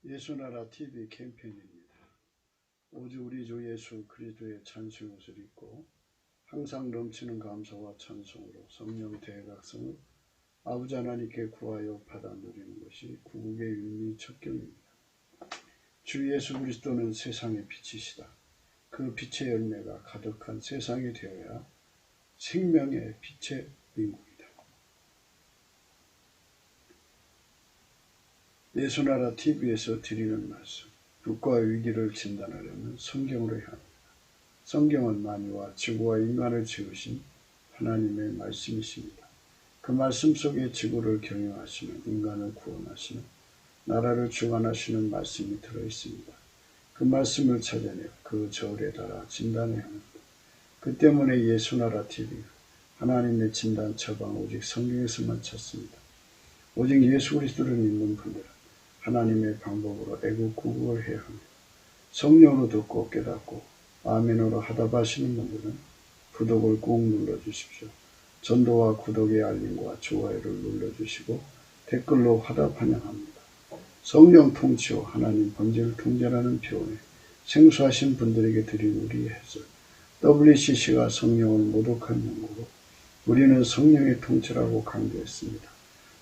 예수나라 TV 캠페인입니다. 오직 우리 주 예수 그리스도의 찬송의 옷을 입고 항상 넘치는 감사와 찬송으로 성령 대각성을 아버지 하나님께 구하여 받아 누리는 것이 구국의 윤리 척경입니다. 주 예수 그리스도는 세상의 빛이시다. 그 빛의 열매가 가득한 세상이 되어야 생명의 빛의 민국이다. 예수나라 TV에서 드리는 말씀, 국가 위기를 진단하려면 성경으로 향합니다. 성경은 만유와 지구와 인간을 지으신 하나님의 말씀이십니다. 그 말씀 속에 지구를 경영하시는, 인간을 구원하시는, 나라를 주관하시는 말씀이 들어있습니다. 그 말씀을 찾아내어 그 절에 달아 진단해야 합니다. 그 때문에 예수나라 TV가 하나님의 진단 처방 오직 성경에서만 찾습니다. 오직 예수 그리스도를 믿는 분들은 하나님의 방법으로 애국 구국을 해야 합니다. 성령으로 듣고 깨닫고 아멘으로 하답하시는 분들은 구독을 꾹 눌러주십시오. 전도와 구독의 알림과 좋아요를 눌러주시고 댓글로 화답 환영합니다. 성령 통치와 하나님 본질 통제라는 표현에 생소하신 분들에게 드린 우리의 해설, WCC가 성령을 모독한 용어로 우리는 성령의 통치라고 강조했습니다.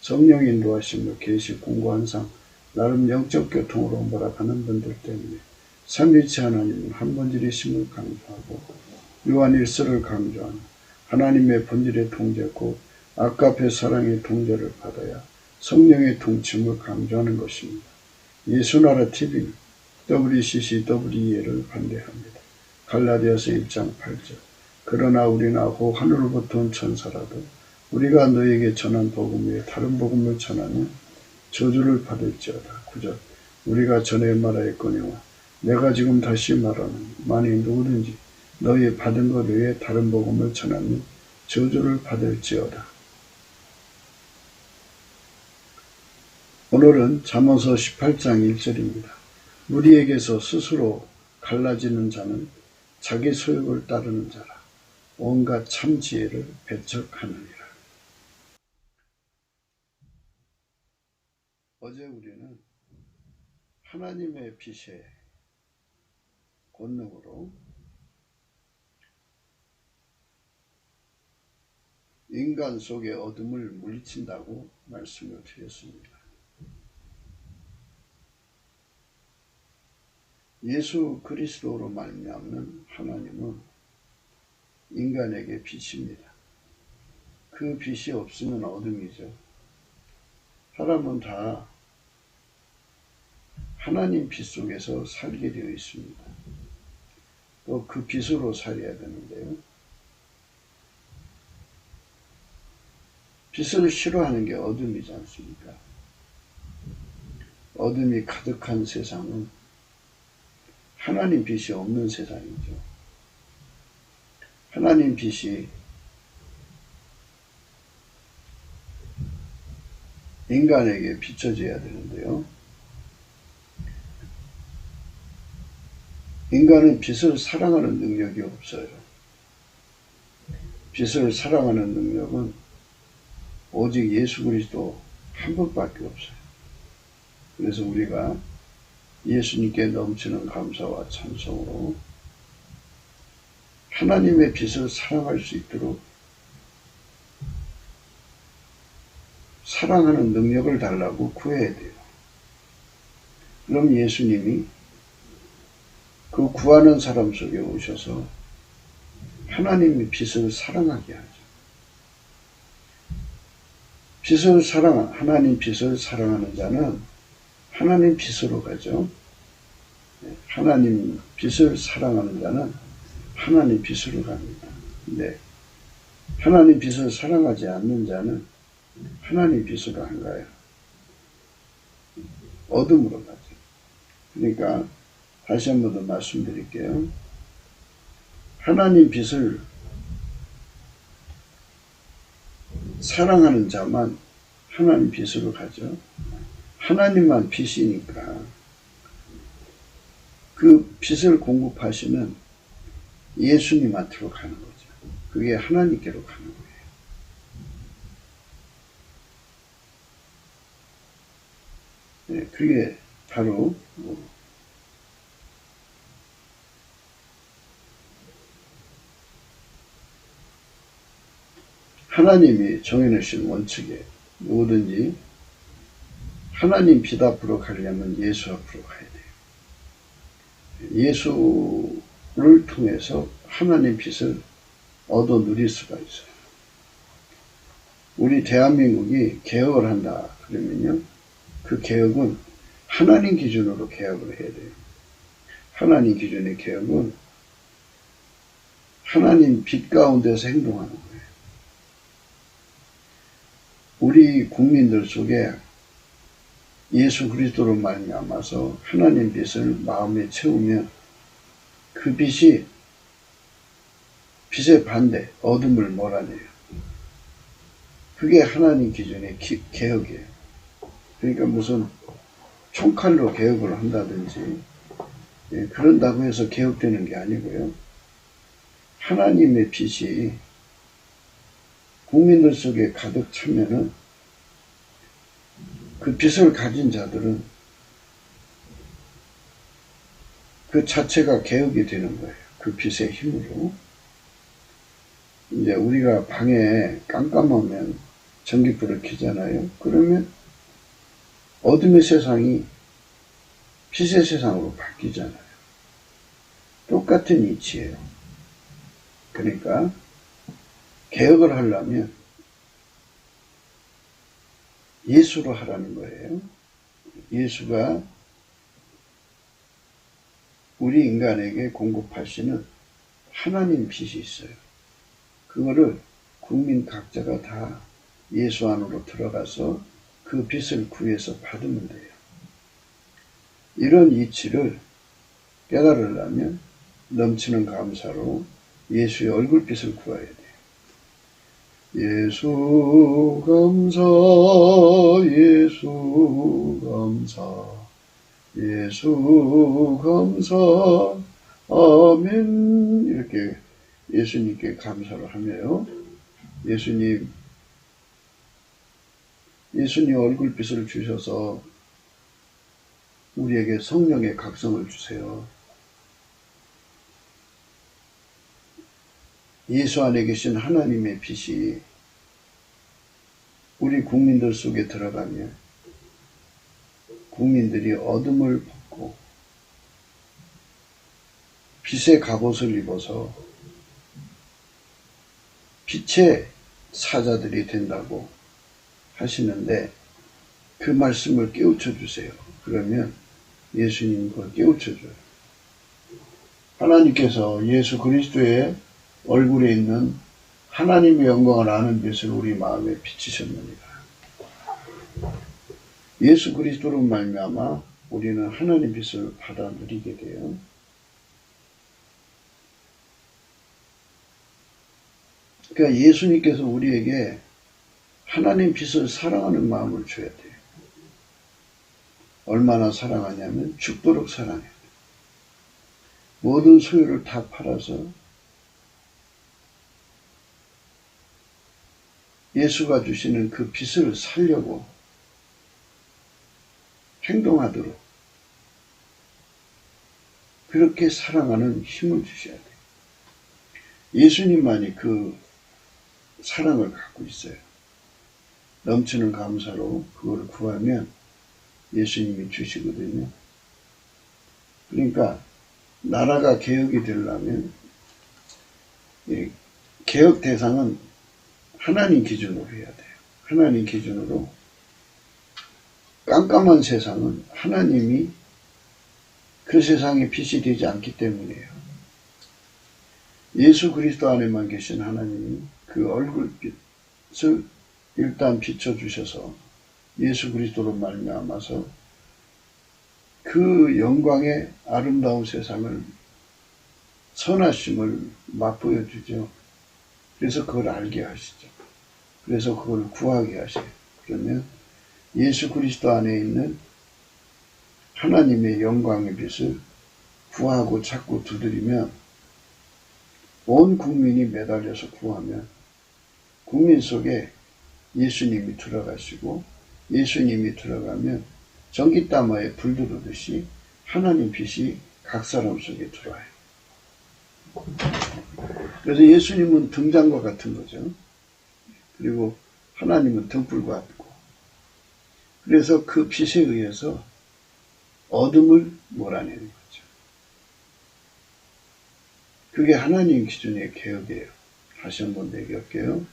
성령 인도하심을 계시 공부한 상 나름 영적 교통으로 몰아가는 분들 때문에 삼위일체 하나님은 한 본질이심을 강조하고 요한일서를 강조하는 하나님의 본질의 통제고 아까페 사랑의 통제를 받아야 성령의 통치임을 강조하는 것입니다. 예수나라 TV는 WCC, WEA를 반대합니다. 갈라디아서 1장 8절 그러나 우리는 아고 하늘로부터 온 천사라도 우리가 너에게 전한 복음 외에 다른 복음을 전하면 저주를 받을지어다. 9절 우리가 전에 말하였거니와 내가 지금 다시 말하는 만일 누구든지 너희 받은 것 외에 다른 복음을 전하면 저주를 받을지어다. 오늘은 잠언서 18장 1절입니다. 무리에게서 스스로 갈라지는 자는 자기 소욕을 따르는 자라. 온갖 참 지혜를 배척하느니라. 어제 우리는 하나님의 빛의 권능으로 인간 속의 어둠을 물리친다고 말씀을 드렸습니다. 예수 그리스도로 말미암는 하나님은 인간에게 빛입니다. 그 빛이 없으면 어둠이죠. 사람은 다 하나님 빛 속에서 살게 되어 있습니다. 또 그 빛으로 살아야 되는데요. 빛을 싫어하는 게 어둠이지 않습니까? 어둠이 가득한 세상은 하나님 빛이 없는 세상이죠. 하나님 빛이 인간에게 비춰져야 되는데요. 인간은 빛을 사랑하는 능력이 없어요. 빛을 사랑하는 능력은 오직 예수 그리스도 한 분밖에 없어요. 그래서 우리가 예수님께 넘치는 감사와 찬송으로 하나님의 빛을 사랑할 수 있도록 사랑하는 능력을 달라고 구해야 돼요. 그럼 예수님이 그 구하는 사람 속에 오셔서 하나님의 빛을 사랑하게 하죠. 하나님 빛을 사랑하는 자는 하나님 빛으로 가죠. 하나님 빛을 사랑하는 자는 하나님 빛으로 갑니다. 근데 하나님 빛을 사랑하지 않는 자는 하나님 빛으로 안 가요. 어둠으로 가죠. 그러니까 다시 한 번 더 말씀드릴게요. 하나님 빛을 사랑하는 자만 하나님 빛으로 가죠. 하나님만 빛이니까 그 빛을 공급하시는 예수님한테로 가는 거죠. 그게 하나님께로 가는 거예요. 네, 그게 바로 하나님이 정해놓으신 원칙에 뭐든지 하나님 빛 앞으로 가려면 예수 앞으로 가야 돼요. 예수를 통해서 하나님 빛을 얻어 누릴 수가 있어요. 우리 대한민국이 개혁을 한다 그러면요, 그 개혁은 하나님 기준으로 개혁을 해야 돼요. 하나님 기준의 개혁은 하나님 빛 가운데서 행동하는 거예요. 우리 국민들 속에 예수 그리스도로 말미암아서 하나님 빛을 마음에 채우면 그 빛이 빛의 반대, 어둠을 몰아내요. 그게 하나님 기준의 개혁이에요. 그러니까 무슨 총칼로 개혁을 한다든지 그런다고 해서 개혁되는 게 아니고요. 하나님의 빛이 국민들 속에 가득 차면은 그 빛을 가진 자들은 그 자체가 개혁이 되는 거예요. 그 빛의 힘으로. 이제 우리가 방에 깜깜하면 전기불을 켜잖아요. 그러면 어둠의 세상이 빛의 세상으로 바뀌잖아요. 똑같은 이치예요. 그러니까 개혁을 하려면 예수로 하라는 거예요. 예수가 우리 인간에게 공급하시는 하나님 빛이 있어요. 그거를 국민 각자가 다 예수 안으로 들어가서 그 빛을 구해서 받으면 돼요. 이런 이치를 깨달으려면 넘치는 감사로 예수의 얼굴빛을 구해야 돼요. 예수 감사, 예수 감사, 예수 감사, 아멘. 이렇게 예수님께 감사를 하며요. 예수님 얼굴빛을 주셔서 우리에게 성령의 각성을 주세요. 예수 안에 계신 하나님의 빛이 우리 국민들 속에 들어가면 국민들이 어둠을 벗고 빛의 갑옷을 입어서 빛의 사자들이 된다고 하시는데 그 말씀을 깨우쳐 주세요. 그러면 예수님 그걸 깨우쳐 줘요. 하나님께서 예수 그리스도의 얼굴에 있는 하나님의 영광을 아는 빛을 우리 마음에 비치셨느니라. 예수 그리스도로 말미암아 우리는 하나님 빛을 받아 누리게 돼요. 그러니까 예수님께서 우리에게 하나님 빛을 사랑하는 마음을 줘야 돼요. 얼마나 사랑하냐면 죽도록 사랑해요. 모든 소유를 다 팔아서 예수가 주시는 그 빛을 살려고 행동하도록 그렇게 사랑하는 힘을 주셔야 돼요. 예수님만이 그 사랑을 갖고 있어요. 넘치는 감사로 그걸 구하면 예수님이 주시거든요. 그러니까 나라가 개혁이 되려면 개혁 대상은 하나님 기준으로 해야 돼요. 하나님 기준으로 깜깜한 세상은 하나님이 그 세상에 빛이 되지 않기 때문이에요. 예수 그리스도 안에만 계신 하나님이 그 얼굴빛을 일단 비춰주셔서 예수 그리스도로 말미암아서 그 영광의 아름다운 세상을 선하심을 맛보여 주죠. 그래서 그걸 알게 하시죠. 그래서 그걸 구하게 하셔요. 그러면 예수 그리스도 안에 있는 하나님의 영광의 빛을 구하고 찾고 두드리면 온 국민이 매달려서 구하면 국민 속에 예수님이 들어가시고 예수님이 들어가면 전기다마에 불 들어오듯이 하나님 빛이 각 사람 속에 들어와요. 그래서 예수님은 등잔과 같은 거죠. 그리고 하나님은 등불과 같고, 그래서 그 빛에 의해서 어둠을 몰아내는 거죠. 그게 하나님 기준의 개혁이에요. 다시 한번 얘기할게요.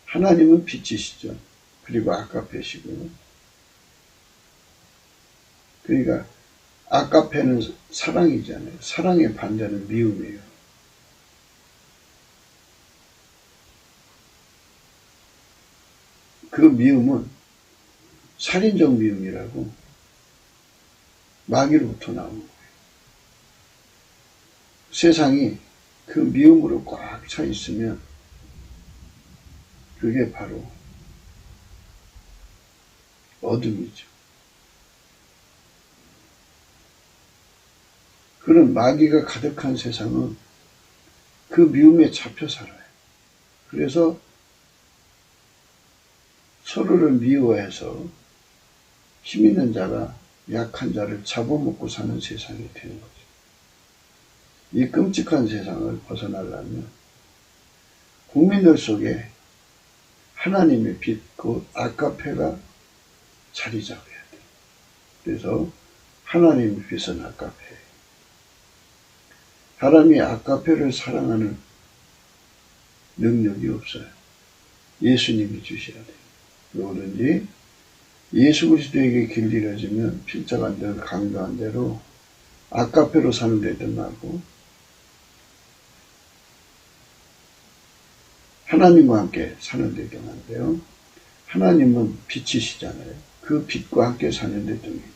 하나님은 빛이시죠. 그리고 아까페시고요. 그러니까 아까페는 사랑이잖아요. 사랑의 반대는 미움이에요. 그 미움은 살인적 미움이라고 마귀로부터 나온 거예요. 세상이 그 미움으로 꽉 차 있으면 그게 바로 어둠이죠. 그런 마귀가 가득한 세상은 그 미움에 잡혀 살아요. 그래서 서로를 미워해서 힘 있는 자가 약한 자를 잡아먹고 사는 세상이 되는 거죠. 이 끔찍한 세상을 벗어나려면 국민들 속에 하나님의 빛, 그 아까페가 자리 잡아야 돼요. 그래서 하나님의 빛은 아까페예요. 사람이 아까페를 사랑하는 능력이 없어요. 예수님이 주셔야 돼요. 누구든지 예수 그리스도에게 길들여지면 필자가 늘 강조한 대로 아까페로 사는 데든 하고 하나님과 함께 사는 데든 한데요. 하나님은 빛이시잖아요. 그 빛과 함께 사는 데 등해지죠.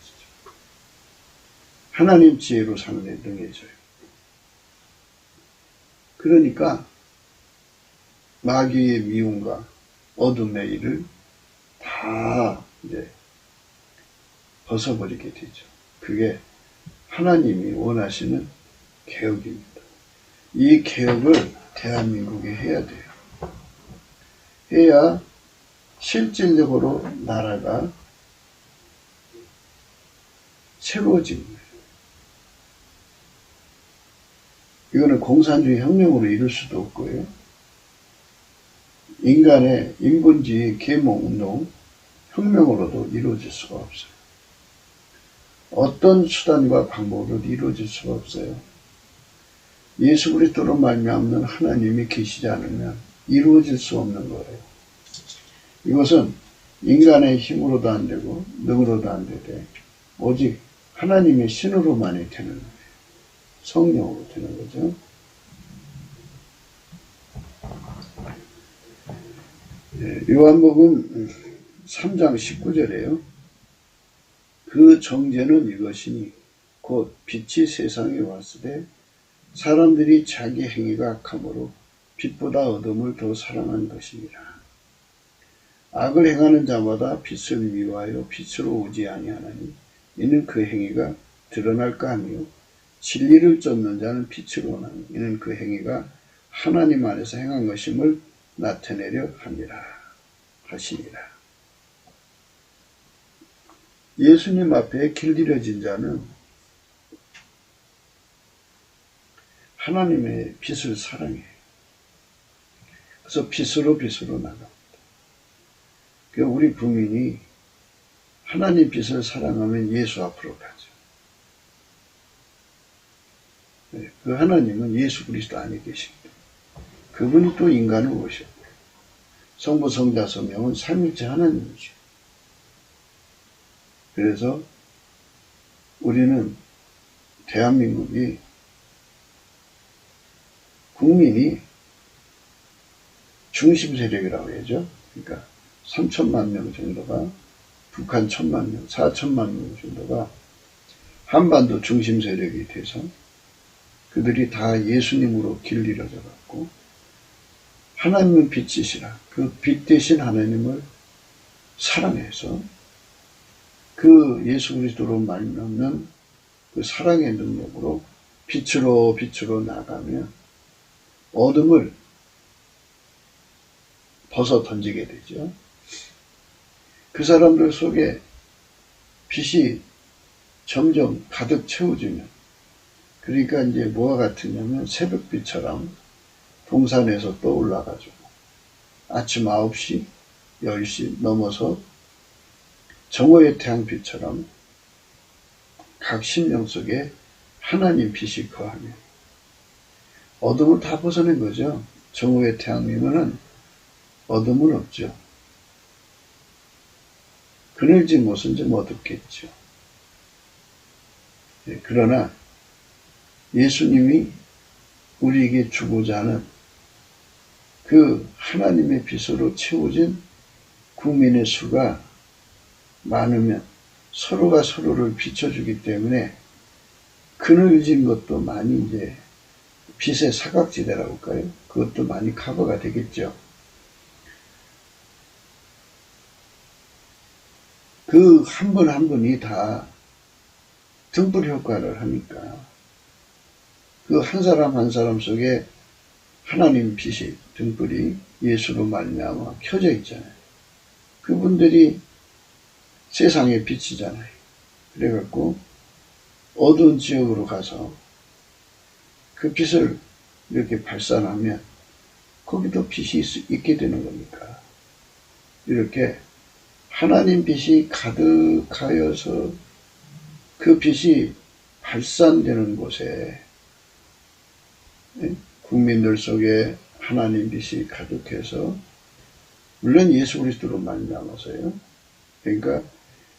하나님 지혜로 사는 데 등해져요. 그러니까 마귀의 미움과 어둠의 일을 다 이제 벗어버리게 되죠. 그게 하나님이 원하시는 개혁입니다. 이 개혁을 대한민국에 해야 돼요. 해야 실질적으로 나라가 새로워지는 거예요. 이거는 공산주의 혁명으로 이룰 수도 없고요. 인간의 인본주의 계몽운동, 혁명으로도 이루어질 수가 없어요. 어떤 수단과 방법으로도 이루어질 수가 없어요. 예수 그리스도로 말미암는 하나님이 계시지 않으면 이루어질 수 없는 거예요. 이것은 인간의 힘으로도 안 되고 능으로도 안 되되 오직 하나님의 신으로만이 되는 거예요. 성령으로 되는 거죠. 요한복음 3장 19절에요. 그 정죄는 이것이니 곧 빛이 세상에 왔으되 사람들이 자기 행위가 악함으로 빛보다 어둠을 더 사랑한 것입니다. 악을 행하는 자마다 빛을 미워하여 빛으로 오지 아니하나니 이는 그 행위가 드러날까 하며 진리를 쫓는 자는 빛으로 오나니 이는 그 행위가 하나님 안에서 행한 것임을 나타내려 함이라 하시니라. 예수님 앞에 길들여진 자는 하나님의 빛을 사랑해요. 그래서 빛으로 나갑니다. 그러니까 우리 국민이 하나님 빛을 사랑하면 예수 앞으로 가죠. 그 하나님은 예수 그리스도 안에 계십니다. 그분이 또 인간을 오셨고 성부 성자 성령은 삼위일체 하나님이죠. 그래서 우리는 대한민국이 국민이 중심 세력이라고 해야죠. 그러니까 3천만 명 정도가 북한 1,000만 명, 4천만 명 정도가 한반도 중심 세력이 돼서 그들이 다 예수님으로 길들여져 갖고 하나님은 빛이시라. 그 빛 대신 하나님을 사랑해서 그 예수 그리스도로 말미암는 그 사랑의 능력으로 빛으로 나가면 어둠을 벗어 던지게 되죠. 그 사람들 속에 빛이 점점 가득 채워지면, 그러니까 이제 뭐와 같으냐면 새벽빛처럼 동산에서 떠올라가지고 아침 9시, 10시 넘어서 정오의 태양빛처럼 각 심령 속에 하나님 빛이 거하며 어둠을 다 벗어낸 거죠. 정오의 태양이면은 어둠은 없죠. 그늘진 못은 좀 어둡겠죠. 그러나 예수님이 우리에게 주고자 하는 그 하나님의 빛으로 채워진 국민의 수가 많으면 서로가 서로를 비춰주기 때문에 그늘진 것도 많이 이제 빛의 사각지대라고 할까요? 그것도 많이 커버가 되겠죠. 그 한 분 한 분이 다 등불 효과를 하니까 그 한 사람 한 사람 속에 하나님 빛이 등불이 예수로 말미암아 켜져 있잖아요. 그분들이 세상의 빛이잖아요. 그래갖고 어두운 지역으로 가서 그 빛을 이렇게 발산하면 거기도 빛이 있게 되는 겁니까? 이렇게 하나님 빛이 가득하여서 그 빛이 발산되는 곳에 국민들 속에 하나님 빛이 가득해서 물론 예수 그리스도로 말미암아서요. 그러니까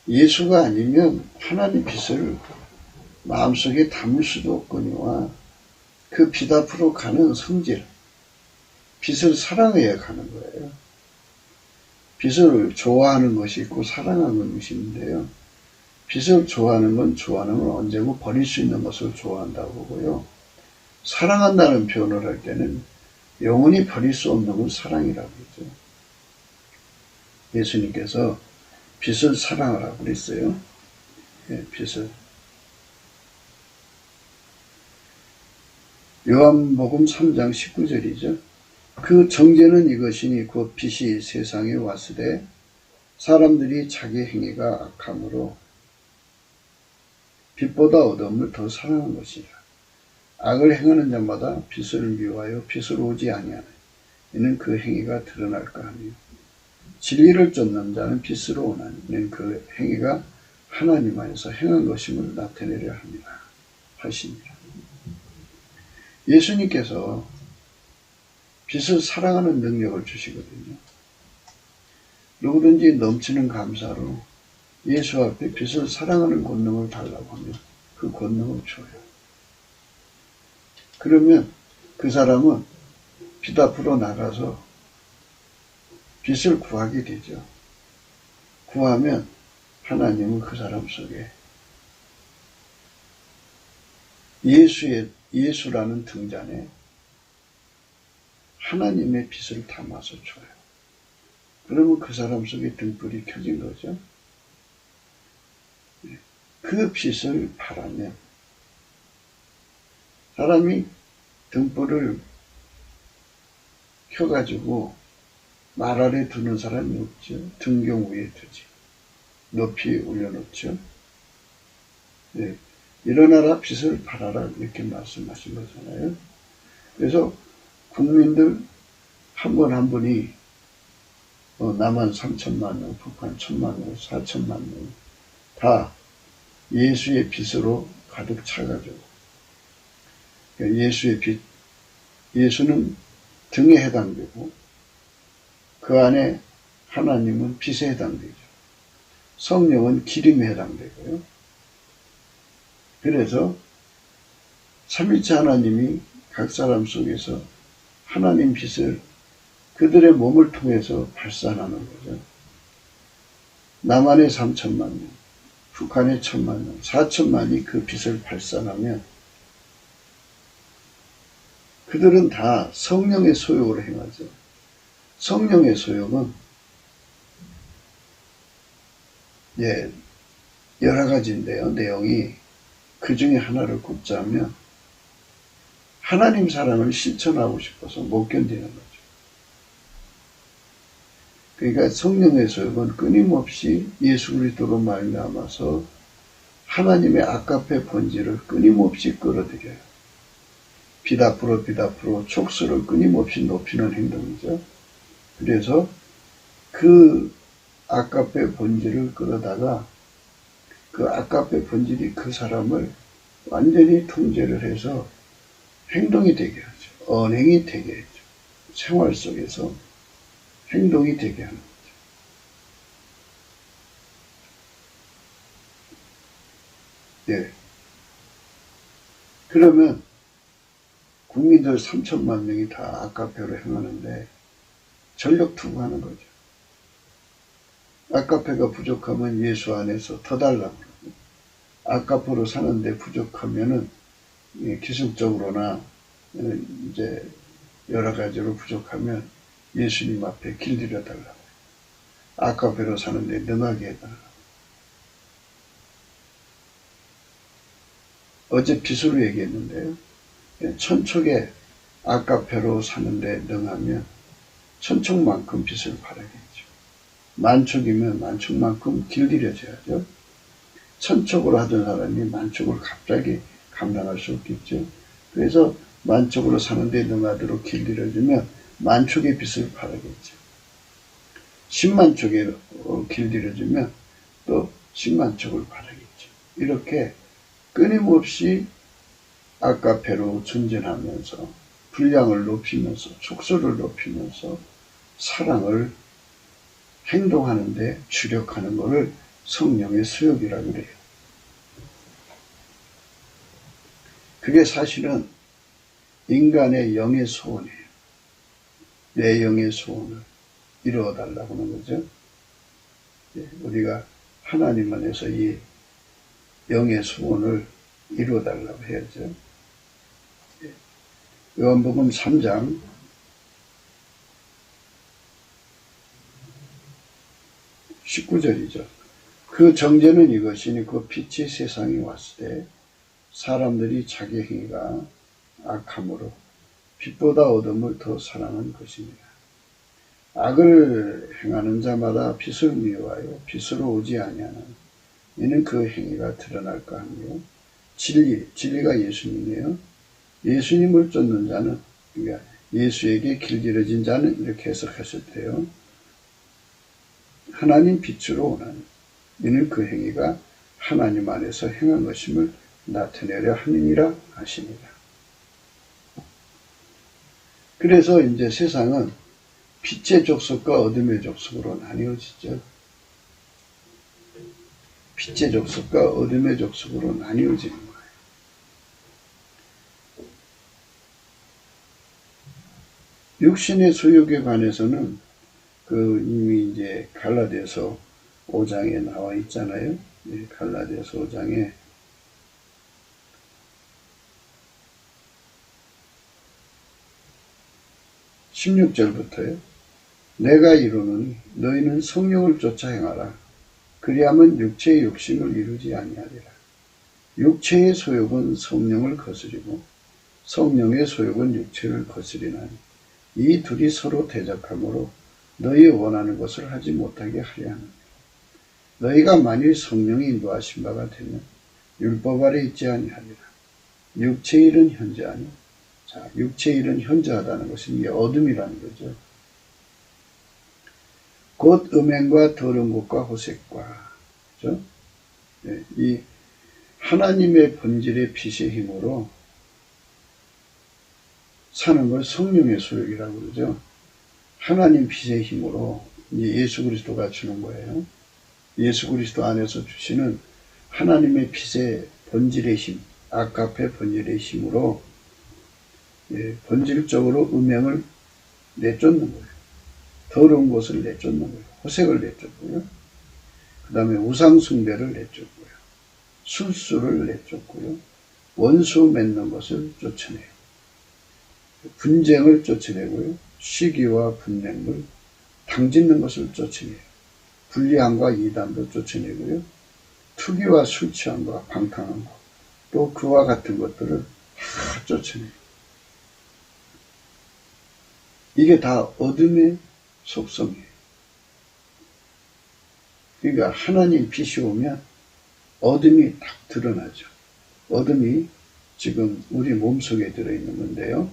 예수가 아니면 하나님 빛을 마음속에 담을 수도 없거니와 그 빛 앞으로 가는 성질, 빛을 사랑해야 가는 거예요. 빛을 좋아하는 것이 있고 사랑하는 것이 있는데요. 빛을 좋아하는 건 언제고 버릴 수 있는 것을 좋아한다고 보고요. 사랑한다는 표현을 할 때는 영원히 버릴 수 없는 건 사랑이라고 그러죠. 예수님께서 빛을 사랑하라고 그랬어요. 빛을. 요한복음 3장 19절이죠. 그 정죄는 이것이니 곧 빛이 세상에 왔으되 사람들이 자기 행위가 악함으로 빛보다 어둠을 더 사랑한 것이라. 악을 행하는 자마다 빛을 미워하여 빛으로 오지 아니하나니 이는 그 행위가 드러날까 하며 진리를 쫓는 자는 빛으로 오나니 이는 그 행위가 하나님 안에서 행한 것임을 나타내려 합니다. 하십니다. 예수님께서 빛을 사랑하는 능력을 주시거든요. 누구든지 넘치는 감사로 예수 앞에 빛을 사랑하는 권능을 달라고 하면 그 권능을 줘요. 그러면 그 사람은 빛 앞으로 나가서 빛을 구하게 되죠. 구하면 하나님은 그 사람 속에 예수라는 등잔에 하나님의 빛을 담아서 줘요. 그러면 그 사람 속에 등불이 켜진 거죠. 그 빛을 바라면 사람이 등불을 켜가지고 말 아래 두는 사람이 없죠. 등경 위에 두지. 높이 올려놓죠. 네. 일어나라 빛을 발하라 이렇게 말씀하신 거잖아요. 그래서 국민들 한 분 한 분이 남한 3천만 명, 북한 1천만 명, 4천만 명 다 예수의 빛으로 가득 차가지고 예수의 빛, 예수는 등에 해당되고 그 안에 하나님은 빛에 해당되죠. 성령은 기름에 해당되고요. 그래서 삼위일체 하나님이 각 사람 속에서 하나님 빛을 그들의 몸을 통해서 발산하는 거죠. 남한의 3천만 명, 북한의 1천만 명, 4천만이 그 빛을 발산하면 그들은 다 성령의 소욕을 행하죠. 성령의 소욕은 여러 가지인데요. 내용이 그 중에 하나를 꼽자면 하나님 사랑을 실천하고 싶어서 못 견디는 거죠. 그러니까 성령의 소욕은 끊임없이 예수 그리스도로 말미암아서 하나님의 아가페 본질을 끊임없이 끌어들여요. 빛 앞으로 촉수를 끊임없이 높이는 행동이죠. 그래서 그 아가페 본질을 끌어다가 그 아가페 본질이 그 사람을 완전히 통제를 해서 행동이 되게 하죠. 언행이 되게 하죠. 생활 속에서 행동이 되게 하는 거죠. 예. 그러면 국민들 3천만 명이 다 아가페로 행하는데 전력 투구하는 거죠. 아가페가 부족하면 예수 안에서 더 달라고 그러고, 아가페로 사는데 부족하면은 기술적으로나 이제 여러 가지로 부족하면 예수님 앞에 길들여 달라고. 아가페로 사는데 능하게 해달라고. 어제 빚으로 얘기했는데요. 천촉에 아가페로 사는데 능하면 천촉만큼 빚을 바라겠죠. 만촉이면 만촉만큼 길들여져야죠. 천촉으로 하던 사람이 만촉을 갑자기 감당할 수 없겠죠. 그래서 만촉으로 사는데 능하도록 길들여주면 만촉의 빚을 바라겠죠. 10만촉에 길들여주면 또 10만촉을 바라겠죠. 이렇게 끊임없이 아가페로 전진하면서 분량을 높이면서 촉수를 높이면서 사랑을 행동하는데 주력하는 것을 성령의 수욕이라고 그래요. 그게 사실은 인간의 영의 소원이에요. 내 영의 소원을 이루어달라고 하는 거죠. 우리가 하나님 안에서 이 영의 소원을 이루어달라고 해야죠. 요한복음 3장 19절이죠. 그 정죄는 이것이니 그 빛이 세상에 왔을 때 사람들이 자기 행위가 악함으로 빛보다 어둠을 더 사랑한 것입니다. 악을 행하는 자마다 빛을 미워하여 빛으로 오지 아니하는 이는 그 행위가 드러날까 하며 진리가 예수님이에요. 예수님을 쫓는 자는, 그러니까 예수에게 길들여진 자는 이렇게 해석하셨대요. 하나님 빛으로 오나니 이는 그 행위가 하나님 안에서 행한 것임을 나타내려 함이니라 하십니다. 그래서 이제 세상은 빛의 족속과 어둠의 족속으로 나뉘어지죠. 빛의 족속과 어둠의 족속으로 나뉘어지는 거예요. 육신의 소욕에 관해서는 이미 이제 갈라디아서 5장에 나와 있잖아요. 갈라디아서 5장에 16절부터요. 내가 이루노니 너희는 성령을 쫓아 행하라. 그리하면 육체의 욕심을 이루지 아니하리라. 육체의 소욕은 성령을 거스리고 성령의 소욕은 육체를 거스리나니 이 둘이 서로 대적하므로 너희 원하는 것을 하지 못하게 하려 하느니라. 너희가 만일 성령이 인도하신 바가 되면 율법 아래 있지 아니하리라. 육체의 일은 현저하니, 자, 육체의 일은 현저하다는 것은 이게 어둠이라는 거죠. 곧 음행과 더러운 것과 호색과, 그죠? 이 하나님의 본질의 빛의 힘으로 사는 걸 성령의 소욕이라고 그러죠. 하나님 빛의 힘으로 예수 그리스도가 주는 거예요. 예수 그리스도 안에서 주시는 하나님의 빛의 본질의 힘, 아가페 본질의 힘으로 본질적으로 음행을 내쫓는 거예요. 더러운 것을 내쫓는 거예요. 호색을 내쫓고요. 그 다음에 우상숭배를 내쫓고요. 술수를 내쫓고요. 원수 맺는 것을 쫓아내요. 분쟁을 쫓아내고요. 시기와 분냉을 당짓는 것을 쫓아내요. 불리함과 이단도 쫓아내고요. 투기와 술취함과 방탕한 것, 또 그와 같은 것들을 다 쫓아내요. 이게 다 어둠의 속성이에요. 그러니까 하나님 빛이 오면 어둠이 딱 드러나죠. 어둠이 지금 우리 몸속에 들어있는 건데요.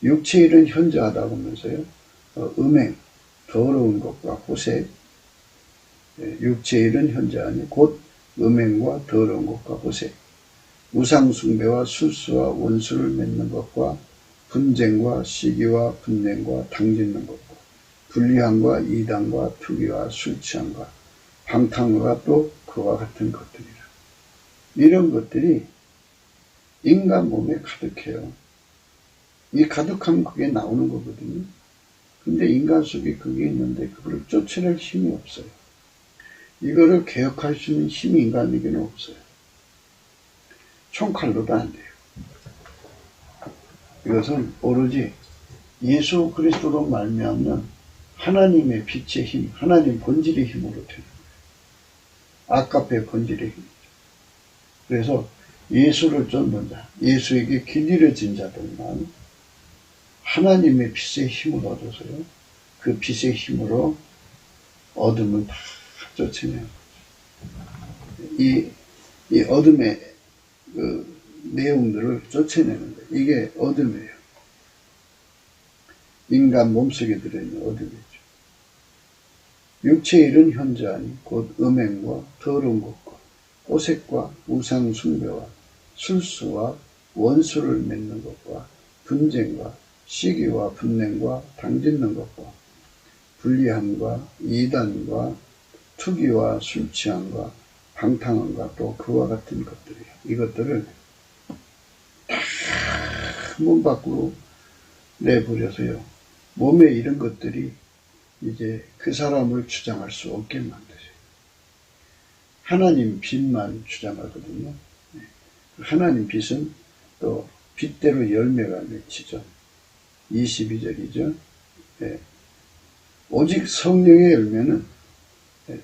육체의 일은 현저하다고 하면서요. 음행, 더러운 것과 호색, 육체의 일은 현저하니 곧 음행과 더러운 것과 호색, 우상숭배와 술수와 원수를 맺는 것과 분쟁과 시기와 분쟁과 당짓는 것과 불리함과 이단과 투기와 술취함과 방탕과 또 그와 같은 것들이라. 이런 것들이 인간 몸에 가득해요. 이 가득하면 그게 나오는 거거든요. 근데 인간 속에 그게 있는데 그거를 쫓아낼 힘이 없어요. 이거를 개혁할 수 있는 힘이 인간에게는 없어요. 총칼로도 안 돼요. 이것은 오로지 예수 그리스도로 말미암는 하나님의 빛의 힘, 하나님 본질의 힘으로 되는 거예요. 아까페 본질의 힘이죠. 그래서 예수를 쫓는 자, 예수에게 길들여진 자들만 하나님의 빛의 힘을 얻어서요. 그 빛의 힘으로 어둠을 다 쫓아내는 거죠. 이 어둠의 그 내용들을 쫓아내는 거예요. 이게 어둠이에요. 인간 몸속에 들어있는 어둠이죠. 육체의 일은 현저하니 곧 음행과 더러운 것과 호색과 우상 숭배와 술수와 원수를 맺는 것과 분쟁과 시기와 분냉과 당짓는 것과 불리함과 이단과 투기와 술취함과 방탕함과 또 그와 같은 것들이에요. 이것들을 다 문 밖으로 내버려서요. 몸에 이런 것들이 이제 그 사람을 주장할 수 없게 만드세요. 하나님 빛만 주장하거든요. 하나님 빛은 또 빛대로 열매가 맺히죠. 22절이죠. 네. 오직 성령의 열매는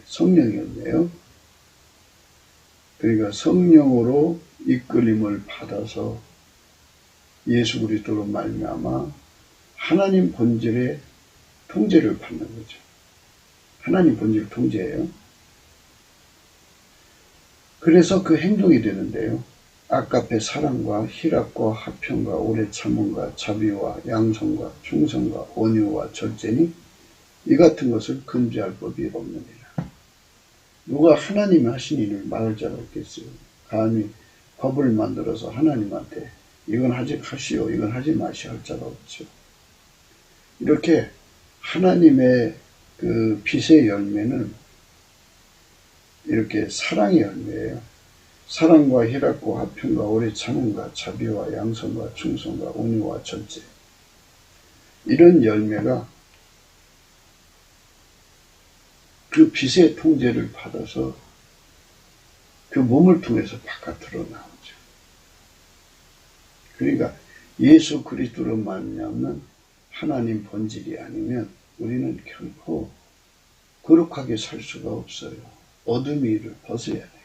성령의 열매요. 그러니까 성령으로 이끌림을 받아서 예수 그리스도로 말미암아 하나님 본질의 통제를 받는 거죠. 하나님 본질 통제예요. 그래서 그 행동이 되는데요. 아까페 사랑과 희락과 화평과 오래 참음과 자비와 양성과 충성과 온유와 절제니 이 같은 것을 금지할 법이 없느니라. 누가 하나님이 하신 일을 말할 자가 있겠어요. 감히 법을 만들어서 하나님한테 이건 하지 마시오, 이건 하지 마시오 할 자가 없죠. 이렇게 하나님의 그 빛의 열매는 이렇게 사랑의 열매예요. 사랑과 희락과 화평과 오래 참음과 자비와 양성과 충성과 온유와 절제. 이런 열매가 그 빛의 통제를 받아서 그 몸을 통해서 바깥으로 나오죠. 그러니까 예수 그리스도로 말미암는 하나님 본질이 아니면 우리는 결코 거룩하게 살 수가 없어요. 어둠의 일을 벗어야 돼요.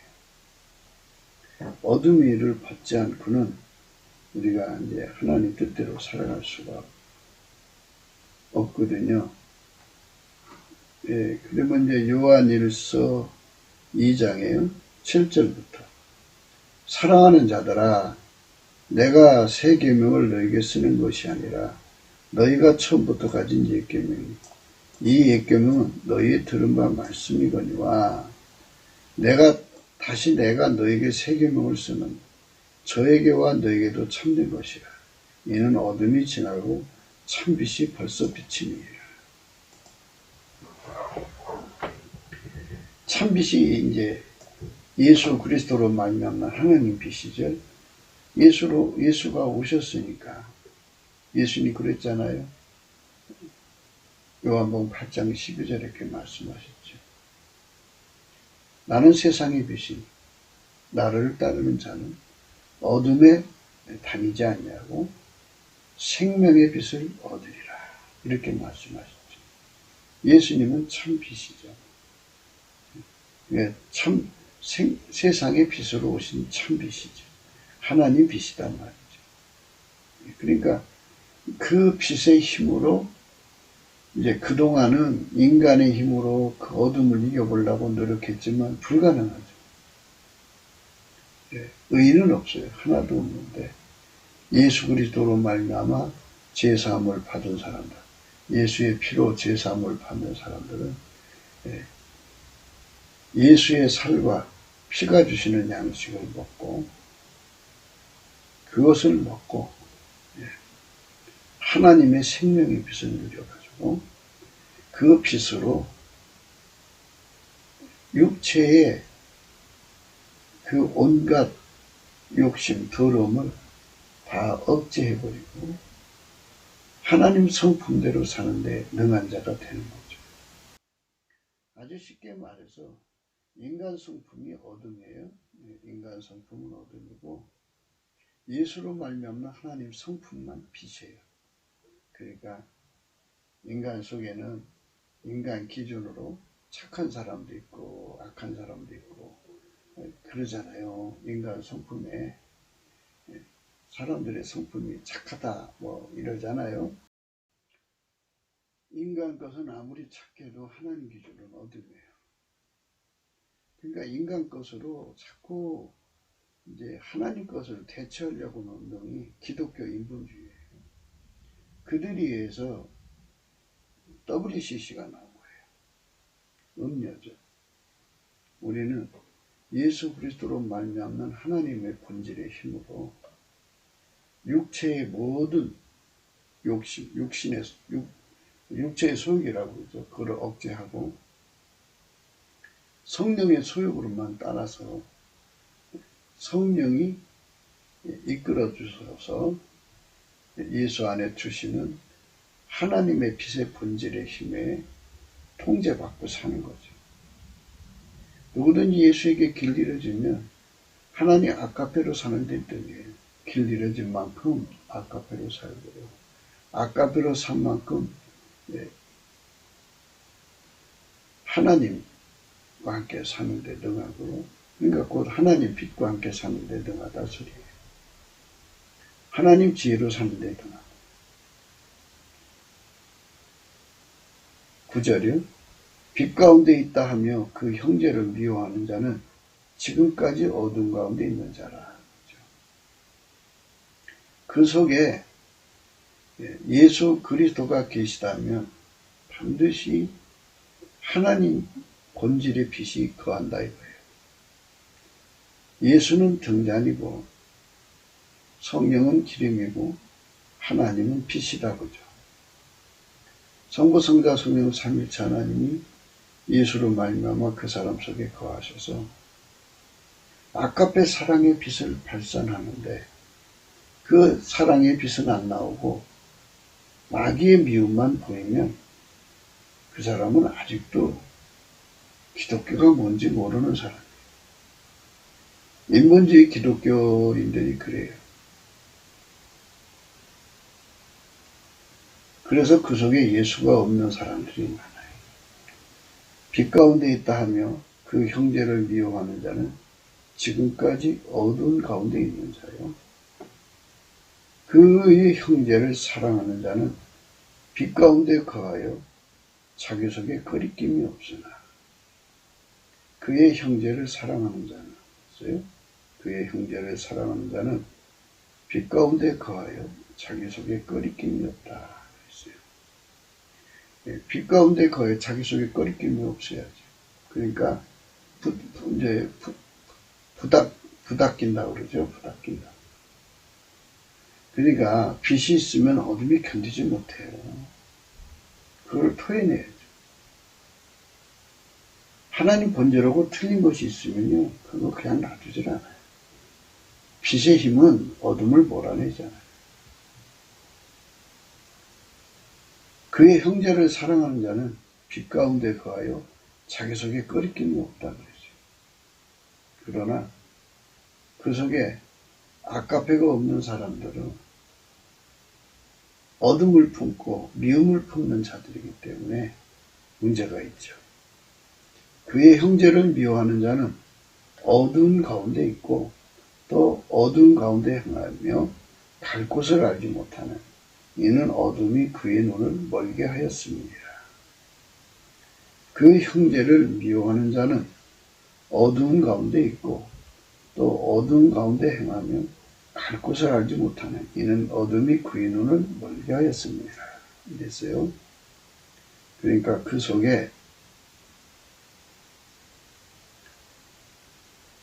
어둠의 일을 벗지 않고는 우리가 이제 하나님 뜻대로 살아갈 수가 없거든요. 예, 그러면 이제 요한일서 2장에요. 7절부터 사랑하는 자들아 내가 새 계명을 너에게 쓰는 것이 아니라 너희가 처음부터 가진 옛 계명이 이 옛 계명은 너희 들은 바 말씀이거니와 내가 너에게 새 계명을 쓰는 저에게와 너에게도 참된 것이라. 이는 어둠이 지나고 참빛이 벌써 비침이니라. 참빛이 이제 예수 그리스도로 말미암는 하나님 빛이죠. 예수가 오셨으니까 예수님이 그랬잖아요. 요한복음 8장 12절에 이렇게 말씀하셨죠. 나는 세상의 빛이니 나를 따르는 자는 어둠에 다니지 않냐고 생명의 빛을 얻으리라. 이렇게 말씀하셨죠. 예수님은 참 빛이죠. 세상의 빛으로 오신 참 빛이죠. 하나님 빛이단 말이죠. 그러니까 그 빛의 힘으로 이제 그동안은 인간의 힘으로 그 어둠을 이겨보려고 노력했지만 불가능하죠. 의인은 없어요. 하나도 없는데 예수 그리스도로 말미암아 제사함을 받은 사람들, 예수의 피로 제사함을 받는 사람들은 예수의 살과 피가 주시는 양식을 먹고 그것을 먹고 하나님의 생명의 빛을 누려가지고 그 빛으로 육체의 그 온갖 욕심, 더러움을 다 억제해버리고 하나님 성품대로 사는데 능한 자가 되는 거죠. 아주 쉽게 말해서 인간 성품이 어둠이에요. 인간 성품은 어둠이고 예수로 말미암는 하나님 성품만 빛이에요. 그러니까 인간 속에는 인간 기준으로 착한 사람도 있고 악한 사람도 있고 그러잖아요. 인간 성품에 사람들의 성품이 착하다 뭐 이러잖아요. 인간 것은 아무리 착해도 하나님 기준은 어둠이에요. 그러니까 인간 것으로 자꾸 이제 하나님 것을 대체하려고 하는 운동이 기독교 인본주의예요. 그들에 의해서 WCC가 나온 거예요. 음료죠. 우리는 예수 그리스도로 말미암는 하나님의 본질의 힘으로 육체의 모든 욕심, 육체의 소욕이라고 그러죠. 그걸 억제하고 성령의 소욕으로만 따라서 성령이 이끌어 주셔서 예수 안에 주시는 하나님의 빛의 본질의 힘에 통제받고 사는 거죠. 누구든지 예수에게 길 잃어지면 하나님 아까페로 사는 데 있더니 길 잃어진 만큼 아까페로 살고요. 아까페로 산 만큼 하나님과 함께 사는 데 능하고 그러니까 곧 하나님 빛과 함께 사는 데 능하다 소리예요. 하나님 지혜로 사는 데 능하다. 9절이요. 빛 가운데 있다 하며 그 형제를 미워하는 자는 지금까지 어둠 가운데 있는 자라. 그 속에 예수 그리스도가 계시다면 반드시 하나님 본질의 빛이 거한다 이거예요. 예수는 등잔이고 성령은 기름이고 하나님은 빛이다 그죠. 성부 성자 성령 삼위일체 하나님이 예수로 말미암아 그 사람 속에 거하셔서 아까페 사랑의 빛을 발산하는데 그 사랑의 빛은 안 나오고 마귀의 미움만 보이면 그 사람은 아직도 기독교가 뭔지 모르는 사람이에요. 인본주의 기독교인들이 그래요. 그래서 그 속에 예수가 없는 사람들이 많아요. 빛 가운데 있다 하며 그 형제를 미워하는 자는 지금까지 어두운 가운데 있는 자요. 그의 형제를 사랑하는 자는 빛 가운데 거하여 자기 속에 거리낌이 없으나 그의 형제를 사랑하는 자는 있어요? 그의 형제를 사랑하는 자는 빛 가운데 거하여 자기 속에 거리낌이 없다. 했어요. 빛 가운데 거하여 자기 속에 거리낌이 없어야죠. 그러니까 부닥긴다 그러죠. 부닥긴다. 그러니까 빛이 있으면 어둠이 견디지 못해요. 그걸 토해내야죠. 하나님 본질하고 틀린 것이 있으면요, 그거 그냥 놔두질 않아요. 빛의 힘은 어둠을 몰아내잖아요. 그의 형제를 사랑하는 자는 빛 가운데 거하여 자기 속에 거리낌이 없다 그러죠. 그러나 그 속에 아까페가 없는 사람들은 어둠을 품고 미움을 품는 자들이기 때문에 문제가 있죠. 그의 형제를 미워하는 자는 어두운 가운데 있고 또 어두운 가운데 행하며 갈 곳을 알지 못하는 이는 어둠이 그의 눈을 멀게 하였습니다. 그 형제를 미워하는 자는 어두운 가운데 있고 또 어두운 가운데 행하며 갈 곳을 알지 못하는 이는 어둠이 그의 눈을 멀게 하였습니다. 이랬어요. 그러니까 그 속에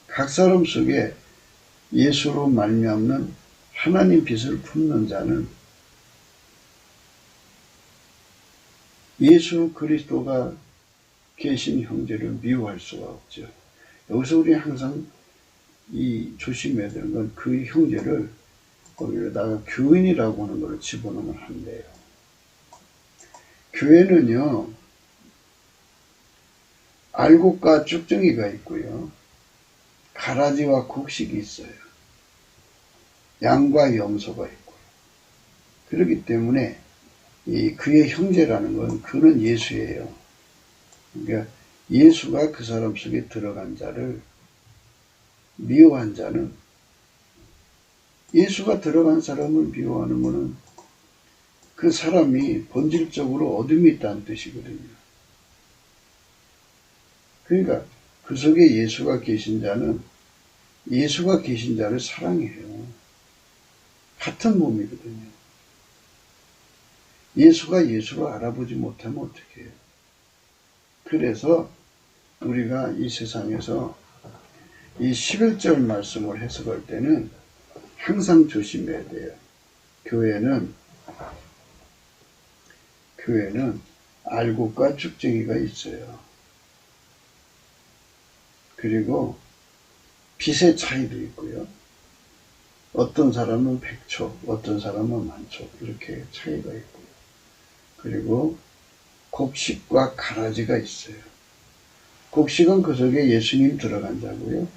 각 사람 속에 예수로 말미암는 하나님 빛을 품는 자는 예수 그리스도가 계신 형제를 미워할 수가 없죠. 여기서 우리 항상 조심해야 되는 건 그 형제를 거기에다가 교인이라고 하는 걸 집어넣으면 안 돼요. 교회는요, 알곡과 쭉정이가 있고요, 가라지와 곡식이 있어요. 양과 염소가 있고요. 그렇기 때문에 그의 형제라는 건 그는 예수예요. 그러니까 예수가 그 사람 속에 들어간 자를 미워한 자는, 예수가 들어간 사람을 미워하는 것은 그 사람이 본질적으로 어둠이 있다는 뜻이거든요. 그러니까 그 속에 예수가 계신 자는 예수가 계신 자를 사랑해요. 같은 몸이거든요. 예수가 예수를 알아보지 못하면 어떻게 해요? 그래서 우리가 이 세상에서 이 11절 말씀을 해석할 때는 항상 조심해야 돼요. 교회는 알곡과 쭉정이가 있어요. 그리고 빛의 차이도 있고요. 어떤 사람은 100초, 어떤 사람은 10,000초 이렇게 차이가 있고요. 그리고 곡식과 가라지가 있어요. 곡식은 그 속에 예수님 들어간 자고요.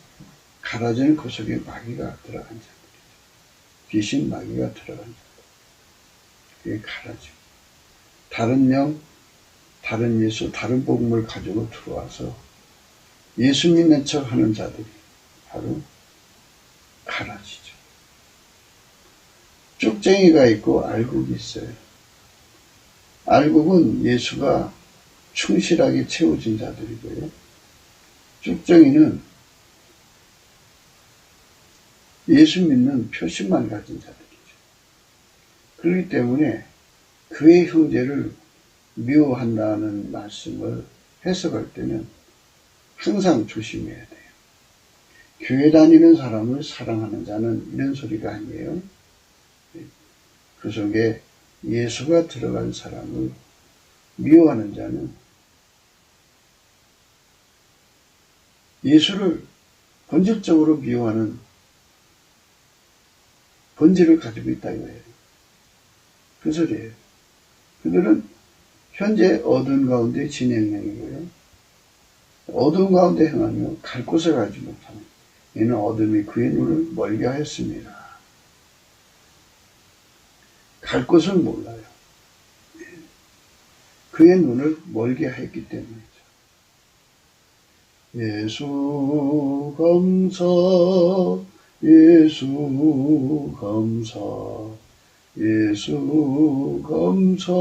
가라지는 그 속에 마귀가 들어간 자입니다. 귀신 마귀가 들어간 자. 그게 가라지. 다른 영, 다른 예수, 다른 복음을 가지고 들어와서 예수 믿는 척 하는 자들이 바로 가라지죠. 쭉쟁이가 있고 알곡이 있어요. 알곡은 예수가 충실하게 채워진 자들이고요. 쭉정이는 예수 믿는 표심만 가진 자들이죠. 그렇기 때문에 그의 형제를 미워한다는 말씀을 해석할 때는 항상 조심해야 돼요. 교회 다니는 사람을 사랑하는 자는 이런 소리가 아니에요. 그 속에 예수가 들어간 사람을 미워하는 자는 예수를 본질적으로 미워하는 본질을 가지고 있다 이거예요. 그 소리예요. 그들은 현재 어두운 가운데 진행형이고요. 어두운 가운데 행하며 갈 곳을 알지 못하는 이는 어둠이 그의 눈을 멀게 하였습니다. 갈 곳을 몰라요. 그의 눈을 멀게 했기 때문이죠. 예수 감사, 예수 감사, 예수 감사,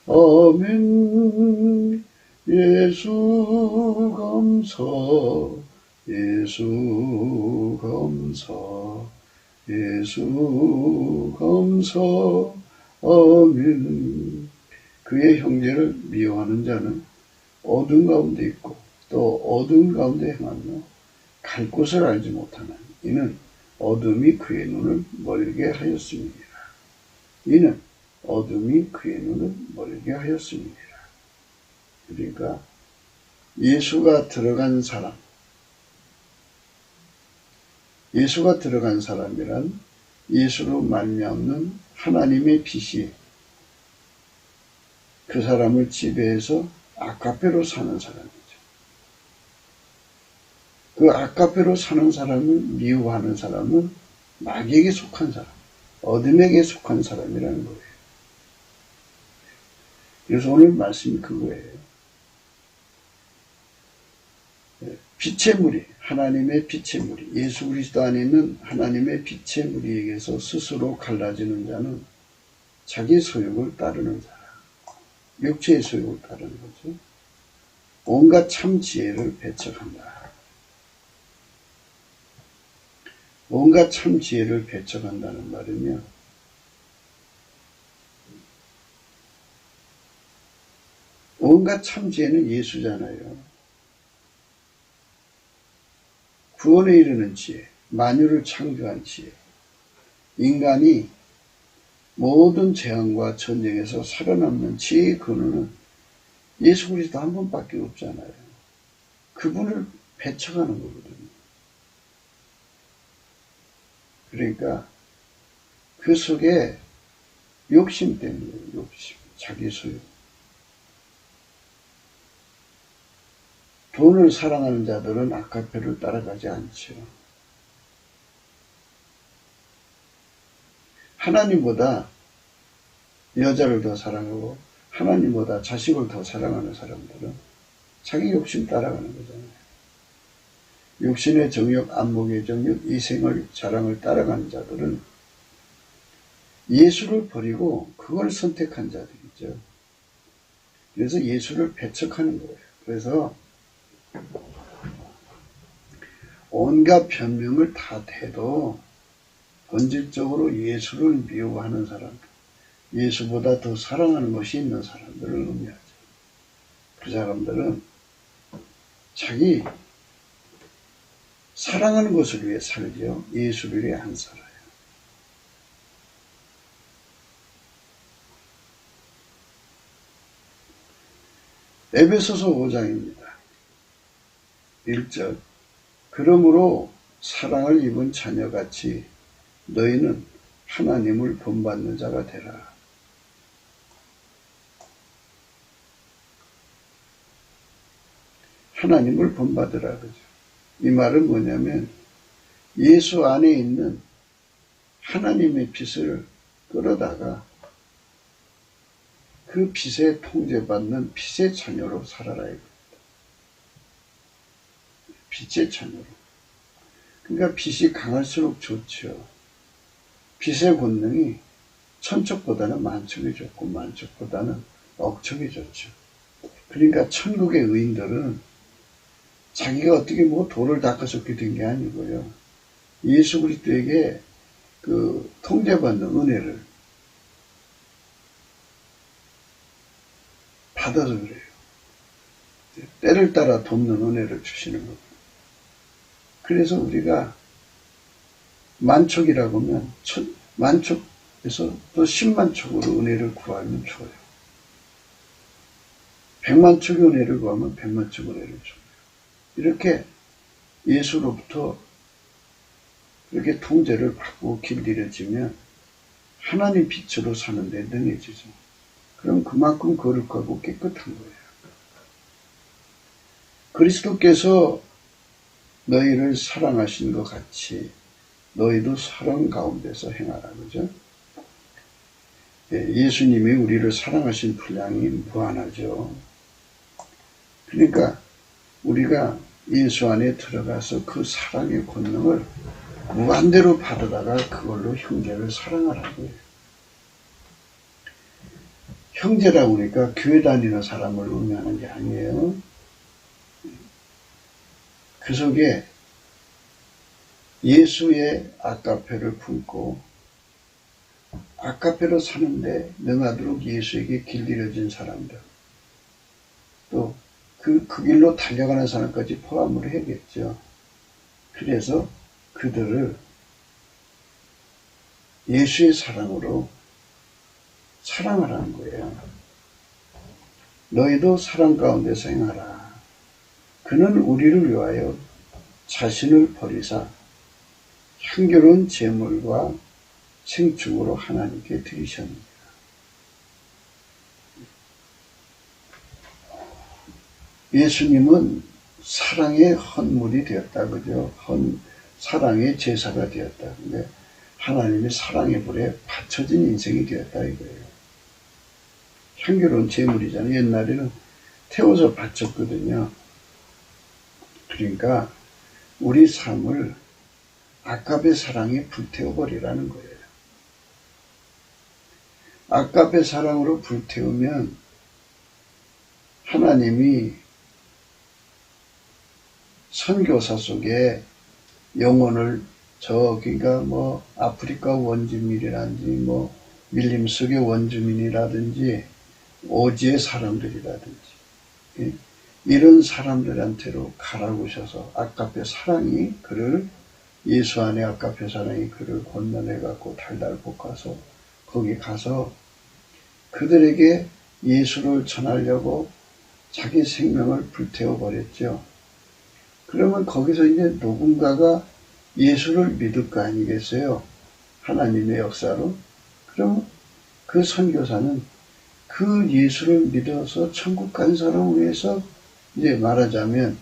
아멘. 예수 감사, 예수 감사, 예수 감사, 아멘. 그의 형제를 미워하는 자는 어두운 가운데 있고 또 어두운 가운데 행하며 갈 곳을 알지 못하는 이는 어둠이 그의 눈을 멀게 하였습니다. 이는 어둠이 그의 눈을 멀게 하였습니다. 그러니까 예수가 들어간 사람, 예수가 들어간 사람이란 예수로 말미암는 하나님의 빛이 그 사람을 지배해서 아카페로 사는 사람이죠. 그 아카페로 사는 사람을 미워하는 사람은 마귀에게 속한 사람, 어둠에게 속한 사람이라는 거예요. 그래서 오늘 말씀이 그거예요. 빛의 무리, 하나님의 빛의 무리, 예수 그리스도 안에 있는 하나님의 빛의 무리에게서 스스로 갈라지는 자는 자기 소욕을 따르는 사람, 육체의 소욕을 따르는 거죠. 온갖 참 지혜를 배척한다. 온갖 참 지혜를 배척한다는 말은요, 온갖 참 지혜는 예수잖아요. 구원에 이르는 지혜, 만유를 창조한 지혜, 인간이 모든 재앙과 전쟁에서 살아남는 지혜의 근원은 예수 그리스도 한 분밖에 없잖아요. 그분을 배척하는 거거든요. 그러니까 그 속에 욕심 때문에, 욕심, 자기 소유. 돈을 사랑하는 자들은 아까페를 따라가지 않죠. 하나님보다 여자를 더 사랑하고 하나님보다 자식을 더 사랑하는 사람들은 자기 욕심 따라가는 거잖아요. 육신의 정욕, 안목의 정욕, 이생의 자랑을 따라가는 자들은 예수를 버리고 그걸 선택한 자들이죠. 그래서 예수를 배척하는 거예요. 그래서 온갖 변명을 다 대도 본질적으로 예수를 미워하는 사람들, 예수보다 더 사랑하는 것이 있는 사람들을 의미하죠. 그 사람들은 자기 사랑하는 것을 위해 살죠. 예수를 위해 안 살아요. 에베소서 5장입니다. 1절. 그러므로 사랑을 입은 자녀같이 너희는 하나님을 본받는 자가 되라. 하나님을 본받으라 그죠. 이 말은 뭐냐면 예수 안에 있는 하나님의 빛을 끌어다가 그 빛에 통제받는 빛의 자녀로 살아라 이겁니다. 빛의 자녀로. 그러니까 빛이 강할수록 좋죠. 빛의 본능이 천척보다는 만척이 좋고 만척보다는 억척이 좋죠. 그러니까 천국의 의인들은 자기가 어떻게 뭐 돌을 닦아줬게 된 게 아니고요. 예수 그리스도에게 그 통제받는 은혜를 받아서 그래요. 때를 따라 돕는 은혜를 주시는 겁니다. 그래서 우리가 만척이라고 하면 만척에서 또 10만척으로 은혜를 구하면 좋아요. 100만척의 은혜를 구하면 100만척 은혜를 줘요. 이렇게 예수로부터 이렇게 통제를 받고 길들여지면 하나님 빛으로 사는데 능해지죠. 그럼 그만큼 거룩하고 깨끗한 거예요. 그리스도께서 너희를 사랑하신 것 같이 너희도 사랑 가운데서 행하라. 그죠? 예수님이 우리를 사랑하신 분량이 무한하죠. 그러니까 우리가 예수 안에 들어가서 그 사랑의 권능을 무한대로 받아다가 그걸로 형제를 사랑하라고요. 형제라고 하니까 교회 다니는 사람을 의미하는 게 아니에요. 그 속에 예수의 아까페를 품고 아까페로 사는데 능하도록 예수에게 길들여진 사람들, 또 그 길로 달려가는 사람까지 포함을 해야겠죠. 그래서 그들을 예수의 사랑으로 사랑하라는 거예요. 너희도 사랑 가운데서 행하라. 그는 우리를 위하여 자신을 버리사 향기로운 제물과 생축으로 하나님께 드리셨느니라. 예수님은 사랑의 헌물이 되었다. 그죠? 사랑의 제사가 되었다. 근데 하나님의 사랑의 불에 받쳐진 인생이 되었다 이거예요. 향기로운 제물이잖아요. 옛날에는 태워서 바쳤거든요. 그러니까 우리 삶을 아깝의 사랑에 불태워버리라는 거예요. 아까페 사랑으로 불태우면 하나님이 선교사 속에 영혼을 그러니까 뭐 아프리카 원주민이라든지 뭐 밀림 속의 원주민이라든지 오지의 사람들이라든지 이런 사람들한테로 가라고 하셔서 아까페 사랑이 그를 예수 안에 아까페 사랑이 그를 건너내갖고 달달 볶아서 거기 가서 그들에게 예수를 전하려고 자기 생명을 불태워버렸죠. 그러면 거기서 이제 누군가가 예수를 믿을 거 아니겠어요? 하나님의 역사로. 그럼 그 선교사는 그 예수를 믿어서 천국 간 사람을 위해서 이제 말하자면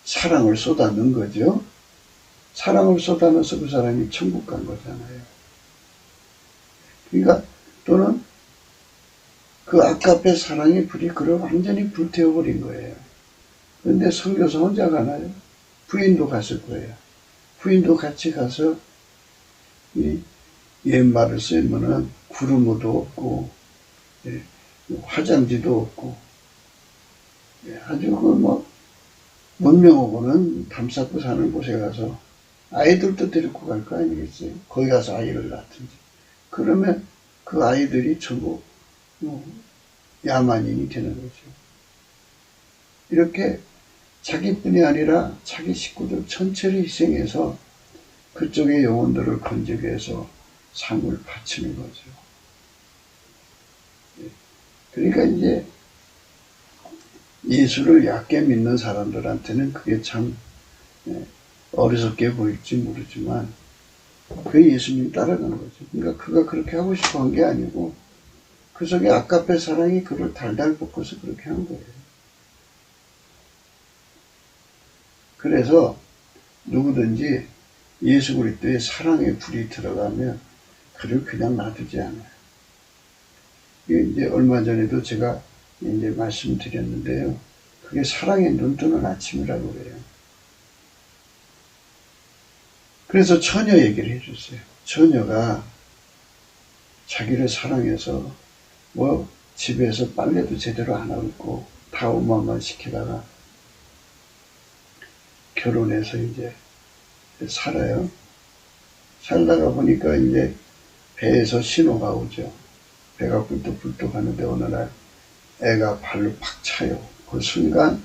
사랑을 쏟아넣은 거죠. 사랑을 쏟아넣어서 그 사람이 천국 간 거잖아요. 그러니까 또는 그 아까페 사랑의 불이 그를 완전히 불태워버린 거예요. 그런데 선교사 혼자 가나요? 부인도 갔을 거예요. 부인도 같이 가서 이 옛말을 쓰면은 구르무도 없고 화장지도 없고 아주 그 문명하고는 담쌓고 사는 곳에 가서 아이들도 데리고 갈 거 아니겠어요? 거기 가서 아이를 낳든지. 그러면 그 아이들이 전부 야만인이 되는 거죠. 이렇게 자기뿐이 아니라 자기 식구들 전체를 희생해서 그쪽의 영혼들을 건지기 위해서 삶을 바치는 거죠. 그러니까 이제 예수를 얕게 믿는 사람들한테는 그게 참 어리석게 보일지 모르지만 그 예수님 따라가는 거죠. 그러니까 그가 그렇게 하고 싶어 한 게 아니고 그 속에 아까페 사랑이 그를 달달 볶아서 그렇게 한 거예요. 그래서 누구든지 예수 그리스도의 사랑의 불이 들어가면 그를 그냥 놔두지 않아요. 이제 얼마 전에도 제가 이제 말씀드렸는데요. 그게 사랑의 눈뜨는 아침이라고 그래요. 그래서 처녀 얘기를 해줬어요. 처녀가 자기를 사랑해서 집에서 빨래도 제대로 안 하고 있고 다 엄마만 시키다가 결혼해서 이제 살아요. 살다가 보니까 이제 배에서 신호가 오죠. 배가 굴뚝굴뚝 하는데 어느 날 애가 발로 팍 차요. 그 순간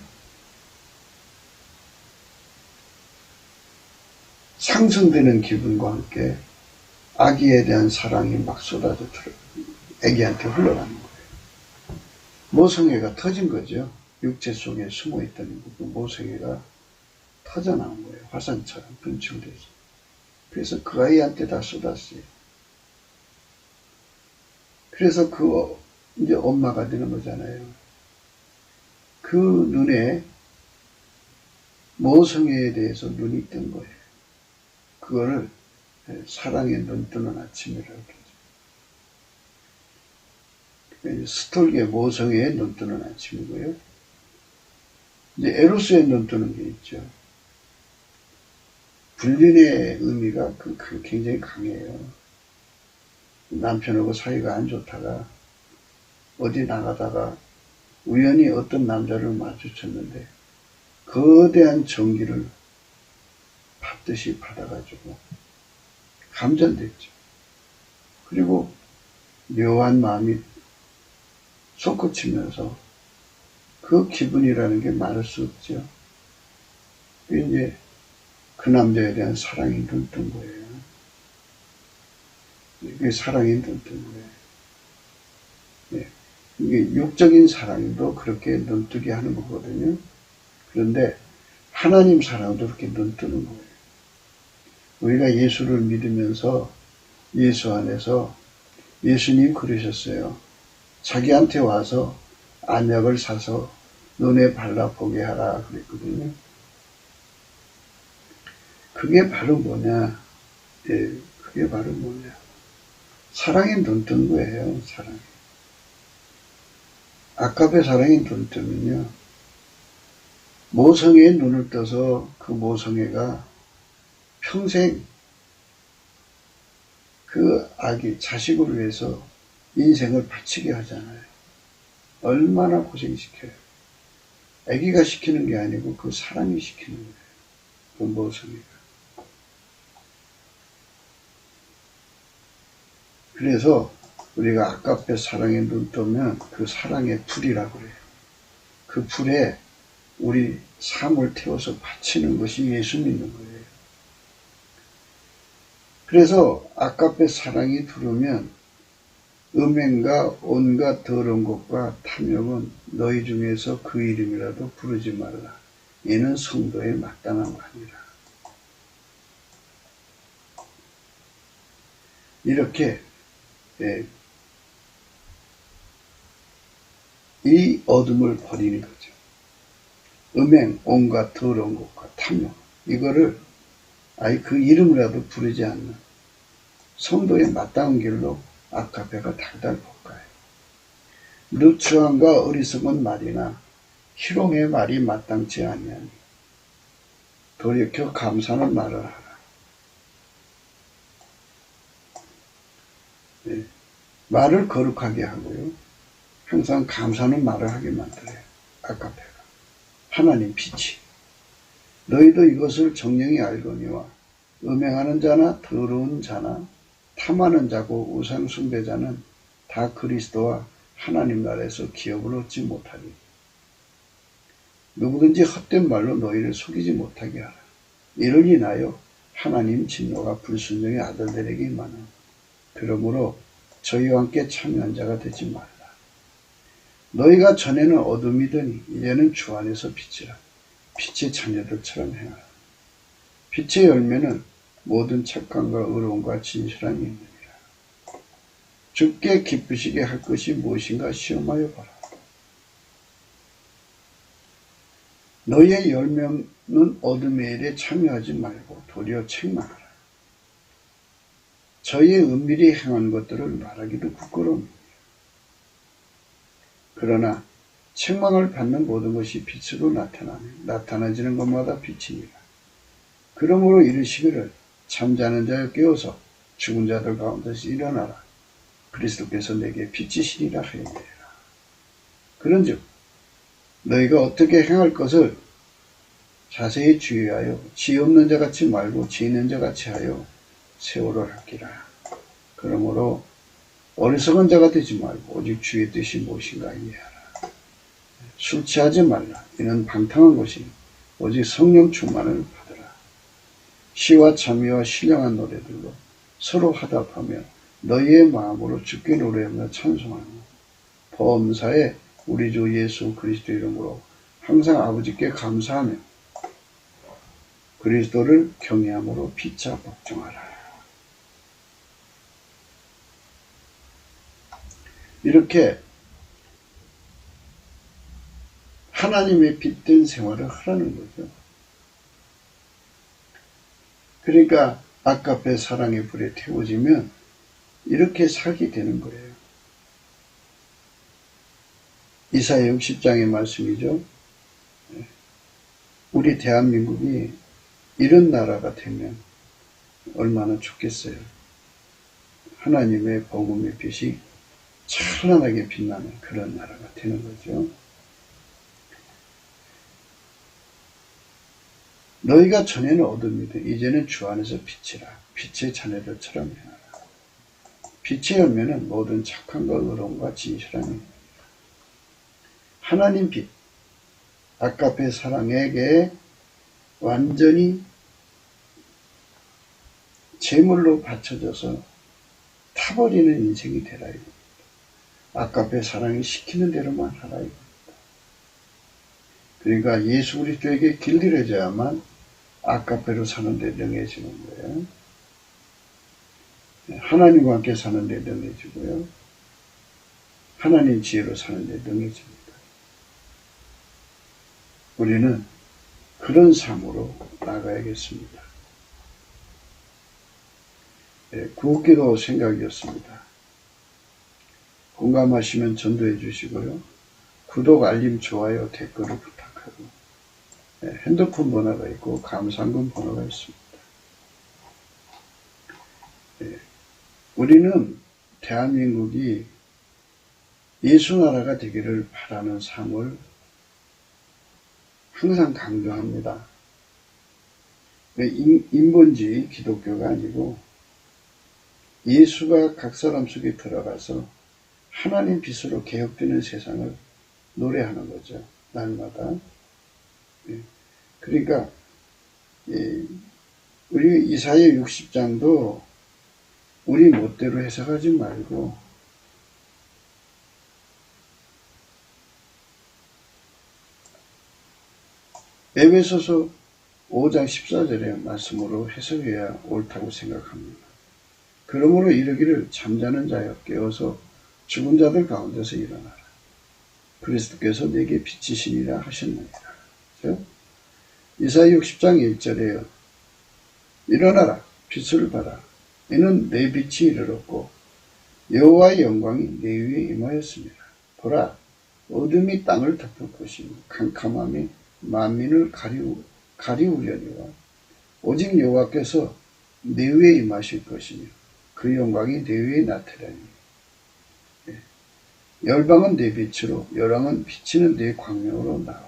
상승되는 기분과 함께 아기에 대한 사랑이 막 쏟아져 애기한테 흘러가는 거예요. 모성애가 터진 거죠. 육체 속에 숨어있던 그 모성애가 터져나온 거예요. 화산처럼 분출돼서. 그래서 그 아이한테 다 쏟았어요. 그래서 이제 엄마가 되는 거잖아요. 그 눈에 모성애에 대해서 눈이 뜬 거예요. 그거를 사랑의 눈 뜨는 아침이라고 그러죠. 스톨게 모성애의 눈 뜨는 아침이고요. 이제 에로스의 눈 뜨는 게 있죠. 불륜의 의미가 굉장히 강해요. 남편하고 사이가 안 좋다가 어디 나가다가 우연히 어떤 남자를 마주쳤는데 거대한 정기를 받듯이 받아가지고 감전됐죠. 그리고 묘한 마음이 솟구치면서 그 기분이라는 게 말할 수 없죠. 이제 그 남자에 대한 사랑이 눈뜬 거예요. 이게 사랑이 눈뜬 거예요. 네. 이게 육적인 사랑도 그렇게 눈뜨게 하는 거거든요. 그런데 하나님 사랑도 그렇게 눈뜨는 거예요. 우리가 예수를 믿으면서 예수 안에서 예수님 그러셨어요. 자기한테 와서 안약을 사서 눈에 발라보게 하라 그랬거든요. 그게 바로 뭐냐? 그게 바로 뭐냐? 사랑에 눈뜬 거예요. 사랑에. 아까베 사랑에 눈뜨면요. 모성애에 눈을 떠서 그 모성애가 평생 그 아기 자식을 위해서 인생을 바치게 하잖아요. 얼마나 고생시켜요. 아기가 시키는 게 아니고 그 사람이 시키는 거예요. 그 모성이가. 그래서 우리가 아까페 사랑에 눈 뜨면 그 사랑의 불이라고 그래요. 그 불에 우리 삶을 태워서 바치는 것이 예수 믿는 거예요. 그래서 아까페 사랑이 들어오면 음행과 온갖 더러운 것과 탐욕은 너희 중에서 그 이름이라도 부르지 말라. 이는 성도의 마땅한 말이라. 이렇게 이 어둠을 버리는 거죠. 음행, 온갖 더러운 것과 탐욕, 이거를 아예 그 이름이라도 부르지 않는 성도의 마땅한 길로 아까페가 달달 볶아요. 누추함과 어리석은 말이나 희롱의 말이 마땅치 아니하니 돌이켜 감사하는 말을 하라. 네. 말을 거룩하게 하고요. 항상 감사하는 말을 하게 만들어요. 아까페가. 하나님 빛이. 너희도 이것을 정령이 알거니와 음행하는 자나 더러운 자나 탐하는 자고 우상 숭배자는 다 그리스도와 하나님 나라에서 기업을 얻지 못하니 누구든지 헛된 말로 너희를 속이지 못하게 하라. 이를 인하여 하나님 진노가 불순종의 아들들에게 임하나 그러므로 저희와 함께 참여한 자가 되지 말라. 너희가 전에는 어둠이더니 이제는 주 안에서 빛이라. 빛의 자녀들처럼 행하라. 빛의 열매는 모든 착함과 의로움과 진실함이 있느니라. 주께 기쁘시게 할 것이 무엇인가 시험하여 봐라. 너희의 열매는 어둠의 일에 참여하지 말고 도리어 책망하라. 저희의 은밀히 행한 것들을 말하기도 부끄러웁니다. 그러나 책망을 받는 모든 것이 빛으로 나타나지는 것마다 빛이니라. 그러므로 이르시기를 잠자는 자여 깨어서 죽은 자들 가운데서 일어나라. 그리스도께서 내게 빛이시리라 하였느니라. 그런즉 너희가 어떻게 행할 것을 자세히 주의하여 지 없는 자같이 말고 지 있는 자같이 하여 세월을 아끼라. 그러므로 어리석은 자가 되지 말고 오직 주의 뜻이 무엇인가 이해하라. 술 취하지 말라. 이는 방탕한 것이니 오직 성령 충만을 받으라. 시와 참미와 신령한 노래들로 서로 화답하며 너희의 마음으로 주께 노래하며 찬송하며 범사에 우리 주 예수 그리스도 이름으로 항상 아버지께 감사하며 그리스도를 경외함으로 피차 복종하라. 이렇게 하나님의 빛된 생활을 하라는 거죠. 그러니까 아까페 사랑의 불에 태워지면 이렇게 살게 되는 거예요. 이사야 60장의 말씀이죠. 우리 대한민국이 이런 나라가 되면 얼마나 좋겠어요. 하나님의 복음의 빛이 찬란하게 빛나는 그런 나라가 되는 거죠. 너희가 전에는 어둠이든 이제는 주 안에서 빛이라. 빛의 자녀들처럼 행하라. 빛의 열매는 모든 착함과 의로움과 진실함이 하나님 빛, 아까페 사랑에게 완전히 제물로 바쳐져서 타버리는 인생이 되라 이겁니다. 아까페 사랑이 시키는 대로만 하라 이겁니다. 그러니까 예수 그리스도에게 길들여져야만 아까페로 사는 데 능해지는 거예요. 하나님과 함께 사는 데 능해지고요. 하나님 지혜로 사는 데 능해집니다. 우리는 그런 삶으로 나가야겠습니다. 구호기도 생각이었습니다. 공감하시면 전도해 주시고요. 구독, 알림, 좋아요, 댓글을 부탁하고 핸드폰 번호가 있고 감상금 번호가 있습니다. 우리는 대한민국이 예수 나라가 되기를 바라는 삶을 항상 강조합니다. 인본주의 기독교가 아니고 예수가 각 사람 속에 들어가서 하나님 빛으로 개혁되는 세상을 노래하는 거죠. 날마다. 그러니까 우리 이사야 60장도 우리 멋대로 해석하지 말고 에베소서 5장 14절의 말씀으로 해석해야 옳다고 생각합니다. 그러므로 이르기를 잠자는 자여 깨어서 죽은 자들 가운데서 일어나라. 그리스도께서 내게 빛이시니라 하셨느니라. 그렇죠? 이사야 60장 1절에요. 일어나라 빛을 봐라. 이는 내 빛이 이르렀고 여호와의 영광이 내 위에 임하였습니다. 보라 어둠이 땅을 덮을 것이며 캄캄함이 만민을 가리우려니와 오직 여호와께서 내 위에 임하실 것이며 그 영광이 내 위에 나타나니 열방은 내 빛으로 열왕은 비치는 내 광명으로 나오리라.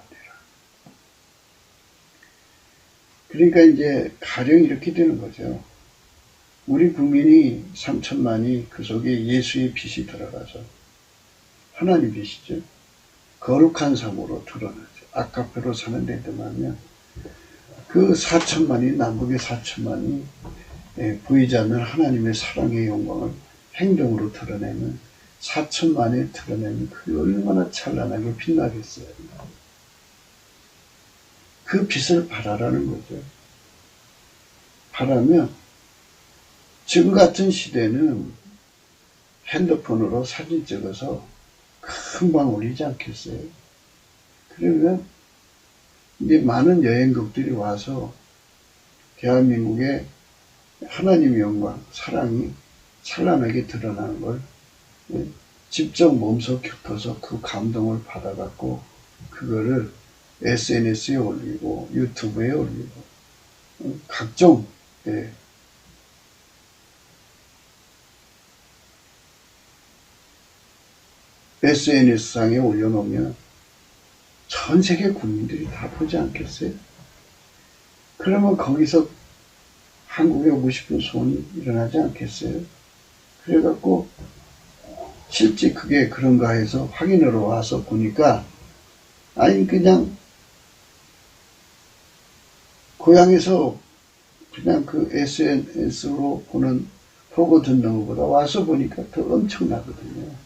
그러니까 이제 가령 이렇게 되는 거죠. 우리 국민이 3천만이 그 속에 예수의 빛이 들어가서 하나님 빛이죠. 거룩한 삶으로 드러나죠. 아카페로 사는 데들만 그 4천만이 남북의 4천만이 보이지 않는 하나님의 사랑의 영광을 행동으로 드러내면 4천만에 드러내면 그게 얼마나 찬란하게 빛나겠어요. 그 빛을 바라라는 거죠. 바라면 지금 같은 시대는 핸드폰으로 사진 찍어서 금방 올리지 않겠어요? 그러면 이제 많은 여행객들이 와서 대한민국의 하나님의 영광, 사랑이 찬란하게 드러나는 걸 직접 몸소 겪어서 그 감동을 받아갖고 그거를 SNS에 올리고 유튜브에 올리고 각종 SNS상에 올려놓으면 전 세계 국민들이 다 보지 않겠어요? 그러면 거기서 한국에 오고 싶은 소원이 일어나지 않겠어요? 그래갖고 실제 그게 그런가 해서 확인하러 와서 보니까 아니 그냥 고향에서 그냥 그 SNS로 보는 보고 듣는 것보다 와서 보니까 더 엄청나거든요.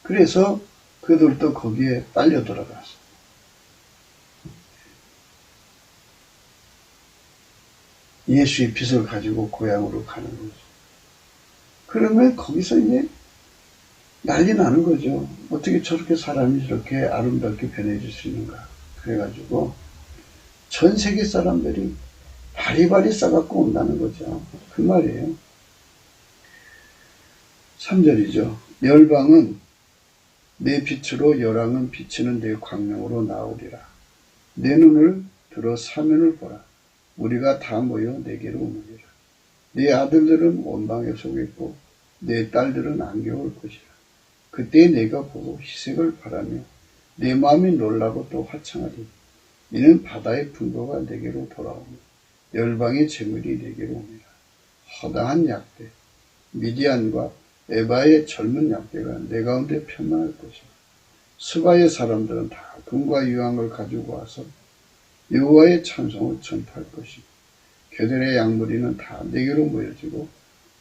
그래서 그들도 거기에 빨려 들어가서 예수의 빛을 가지고 고향으로 가는 거죠. 그러면 거기서 이제 난리 나는 거죠. 어떻게 저렇게 사람이 저렇게 아름답게 변해질 수 있는가. 그래가지고 전 세계 사람들이 바리바리 싸갖고 온다는 거죠. 그 말이에요. 3절이죠. 열방은 내 빛으로 열왕은 비치는 내 광명으로 나오리라. 내 눈을 들어 사면을 보라. 우리가 다 모여 내게로 오느니라. 네 아들들은 원방에 속했고 내 딸들은 안개 올 것이라. 그때 내가 보고 희색을 바라며 내 마음이 놀라고 또 화창하리. 이는 바다의 분노가 내게로 돌아오며 열방의 재물이 내게로 오니라. 허다한 약대 미디안과 에바의 젊은 약대가 내 가운데 편만할 것이라. 스바의 사람들은 다 금과 유황을 가지고 와서 여호와의 찬송을 전파할 것이고 게델의 양무리는 다 내게로 모여지고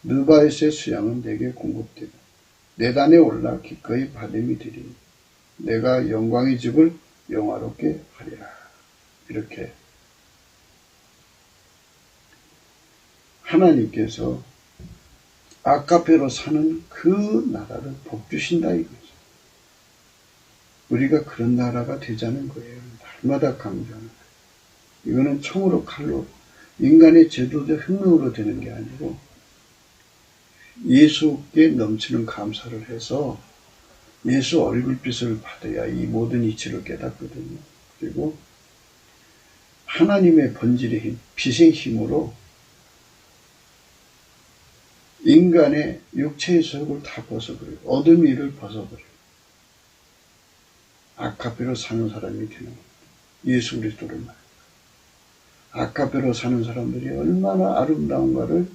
느바에스의 수양은 내게 공급되고 내 단에 올라 기꺼이 받음이 되리니 내가 영광의 집을 영화롭게 하리라. 이렇게 하나님께서 아카페로 사는 그 나라를 복주신다 이거죠. 우리가 그런 나라가 되자는 거예요. 날마다 강조하는 거예요. 이거는 총으로 칼로 인간의 제도적 혁명으로 되는 게 아니고 예수께 넘치는 감사를 해서 예수 얼굴빛을 받아야 이 모든 이치를 깨닫거든요. 그리고 하나님의 본질의 힘, 빛의 힘으로 인간의 육체의 속을 다 벗어버리고 어둠의 일을 벗어버리고 아카페로 사는 사람이 되는 겁니다. 예수 그리스도를 말합니다. 아카페로 사는 사람들이 얼마나 아름다운가를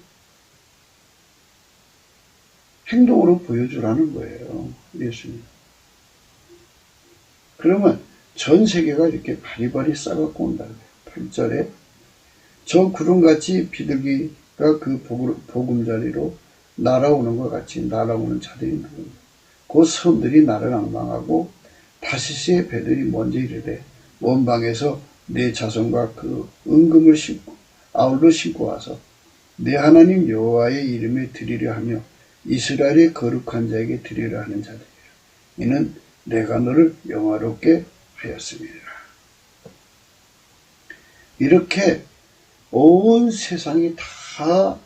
행동으로 보여주라는 거예요. 예수님. 그러면 전 세계가 이렇게 바리바리 싸갖고 온다는 거예요. 8절에 저 구름같이 비둘기가 그 보금자리로 날아오는 것 같이 날아오는 자들이 누군가. 그 섬들이 나를 앙망하고 다시스의 배들이 먼저 이르되 원방에서 내 자손과 그 은금을 신고 아울러 신고 와서 내 하나님 여호와의 이름에 드리려 하며 이스라엘의 거룩한 자에게 드리려 하는 자들이라. 이는 내가 너를 영화롭게 하였음이라. 이렇게 온 세상이 다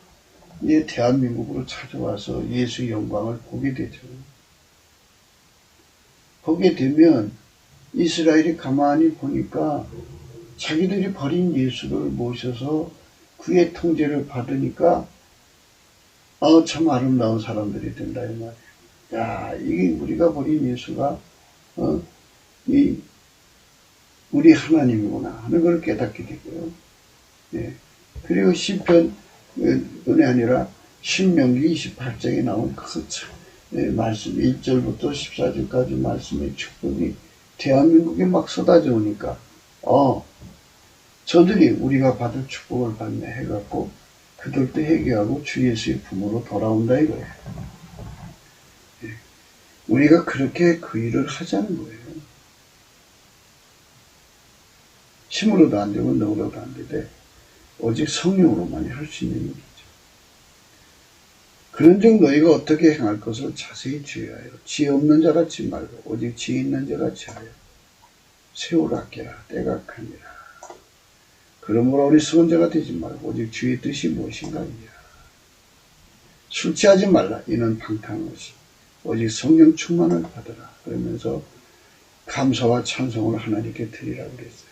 대한민국으로 찾아와서 예수의 영광을 보게 되죠. 보게 되면 이스라엘이 가만히 보니까 자기들이 버린 예수를 모셔서 그의 통제를 받으니까 참 아름다운 사람들이 된다 이 말이에요. 야, 이게 우리가 버린 예수가 우리 하나님이구나 하는 걸 깨닫게 되고요. 예. 그리고 시편 은혜 아니라 신명기 28장에 나온 그 말씀 1절부터 14절까지 말씀의 축복이 대한민국에 막 쏟아져 오니까 저들이 우리가 받을 축복을 받네 해갖고 그들도 회개하고 주 예수의 품으로 돌아온다 이거예요. 예. 우리가 그렇게 그 일을 하자는 거예요. 힘으로도 안 되고 능으로도 안 되되 오직 성령으로만이 할 수 있는 일이죠. 그런즉 너희가 어떻게 행할 것을 자세히 주의하여 지혜 없는 자같이 말고 오직 지혜 있는 자같이 하여 세우라케라 때가 크니라. 그러므로 어리석은 자가 되지 말고 오직 주의 뜻이 무엇인가 이라. 술 취하지 말라. 이는 방탕한 것이 오직 성령 충만을 받으라. 그러면서 감사와 찬송을 하나님께 드리라고 그랬어요.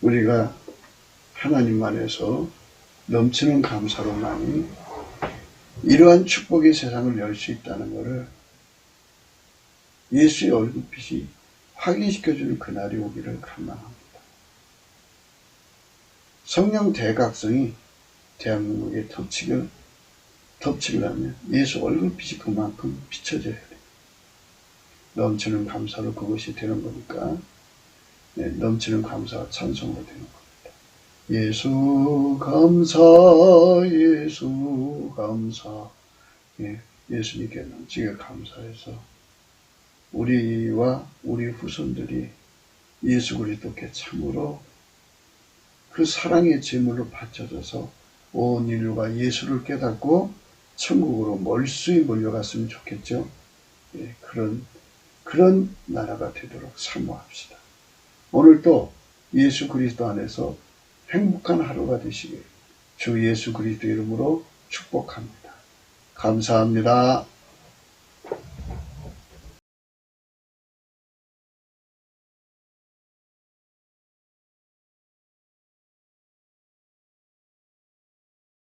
우리가 하나님 안에서 넘치는 감사로만이 이러한 축복의 세상을 열 수 있다는 것을 예수의 얼굴빛이 확인시켜주는 그날이 오기를 간망합니다. 성령 대각성이 대한민국에 덮치려면 예수 얼굴빛이 그만큼 비춰져야 돼요. 넘치는 감사로 그것이 되는 거니까 넘치는 감사와 찬송으로 되는 겁니다. 예수 감사, 예수 감사. 예수님께 넘치게 감사해서 우리와 우리 후손들이 예수 그리스도께 참으로 그 사랑의 제물로 바쳐져서 온 인류가 예수를 깨닫고 천국으로 멀수히 몰려갔으면 좋겠죠. 그런 나라가 되도록 사모합시다. 오늘도 예수 그리스도 안에서 행복한 하루가 되시길 주 예수 그리스도 이름으로 축복합니다. 감사합니다.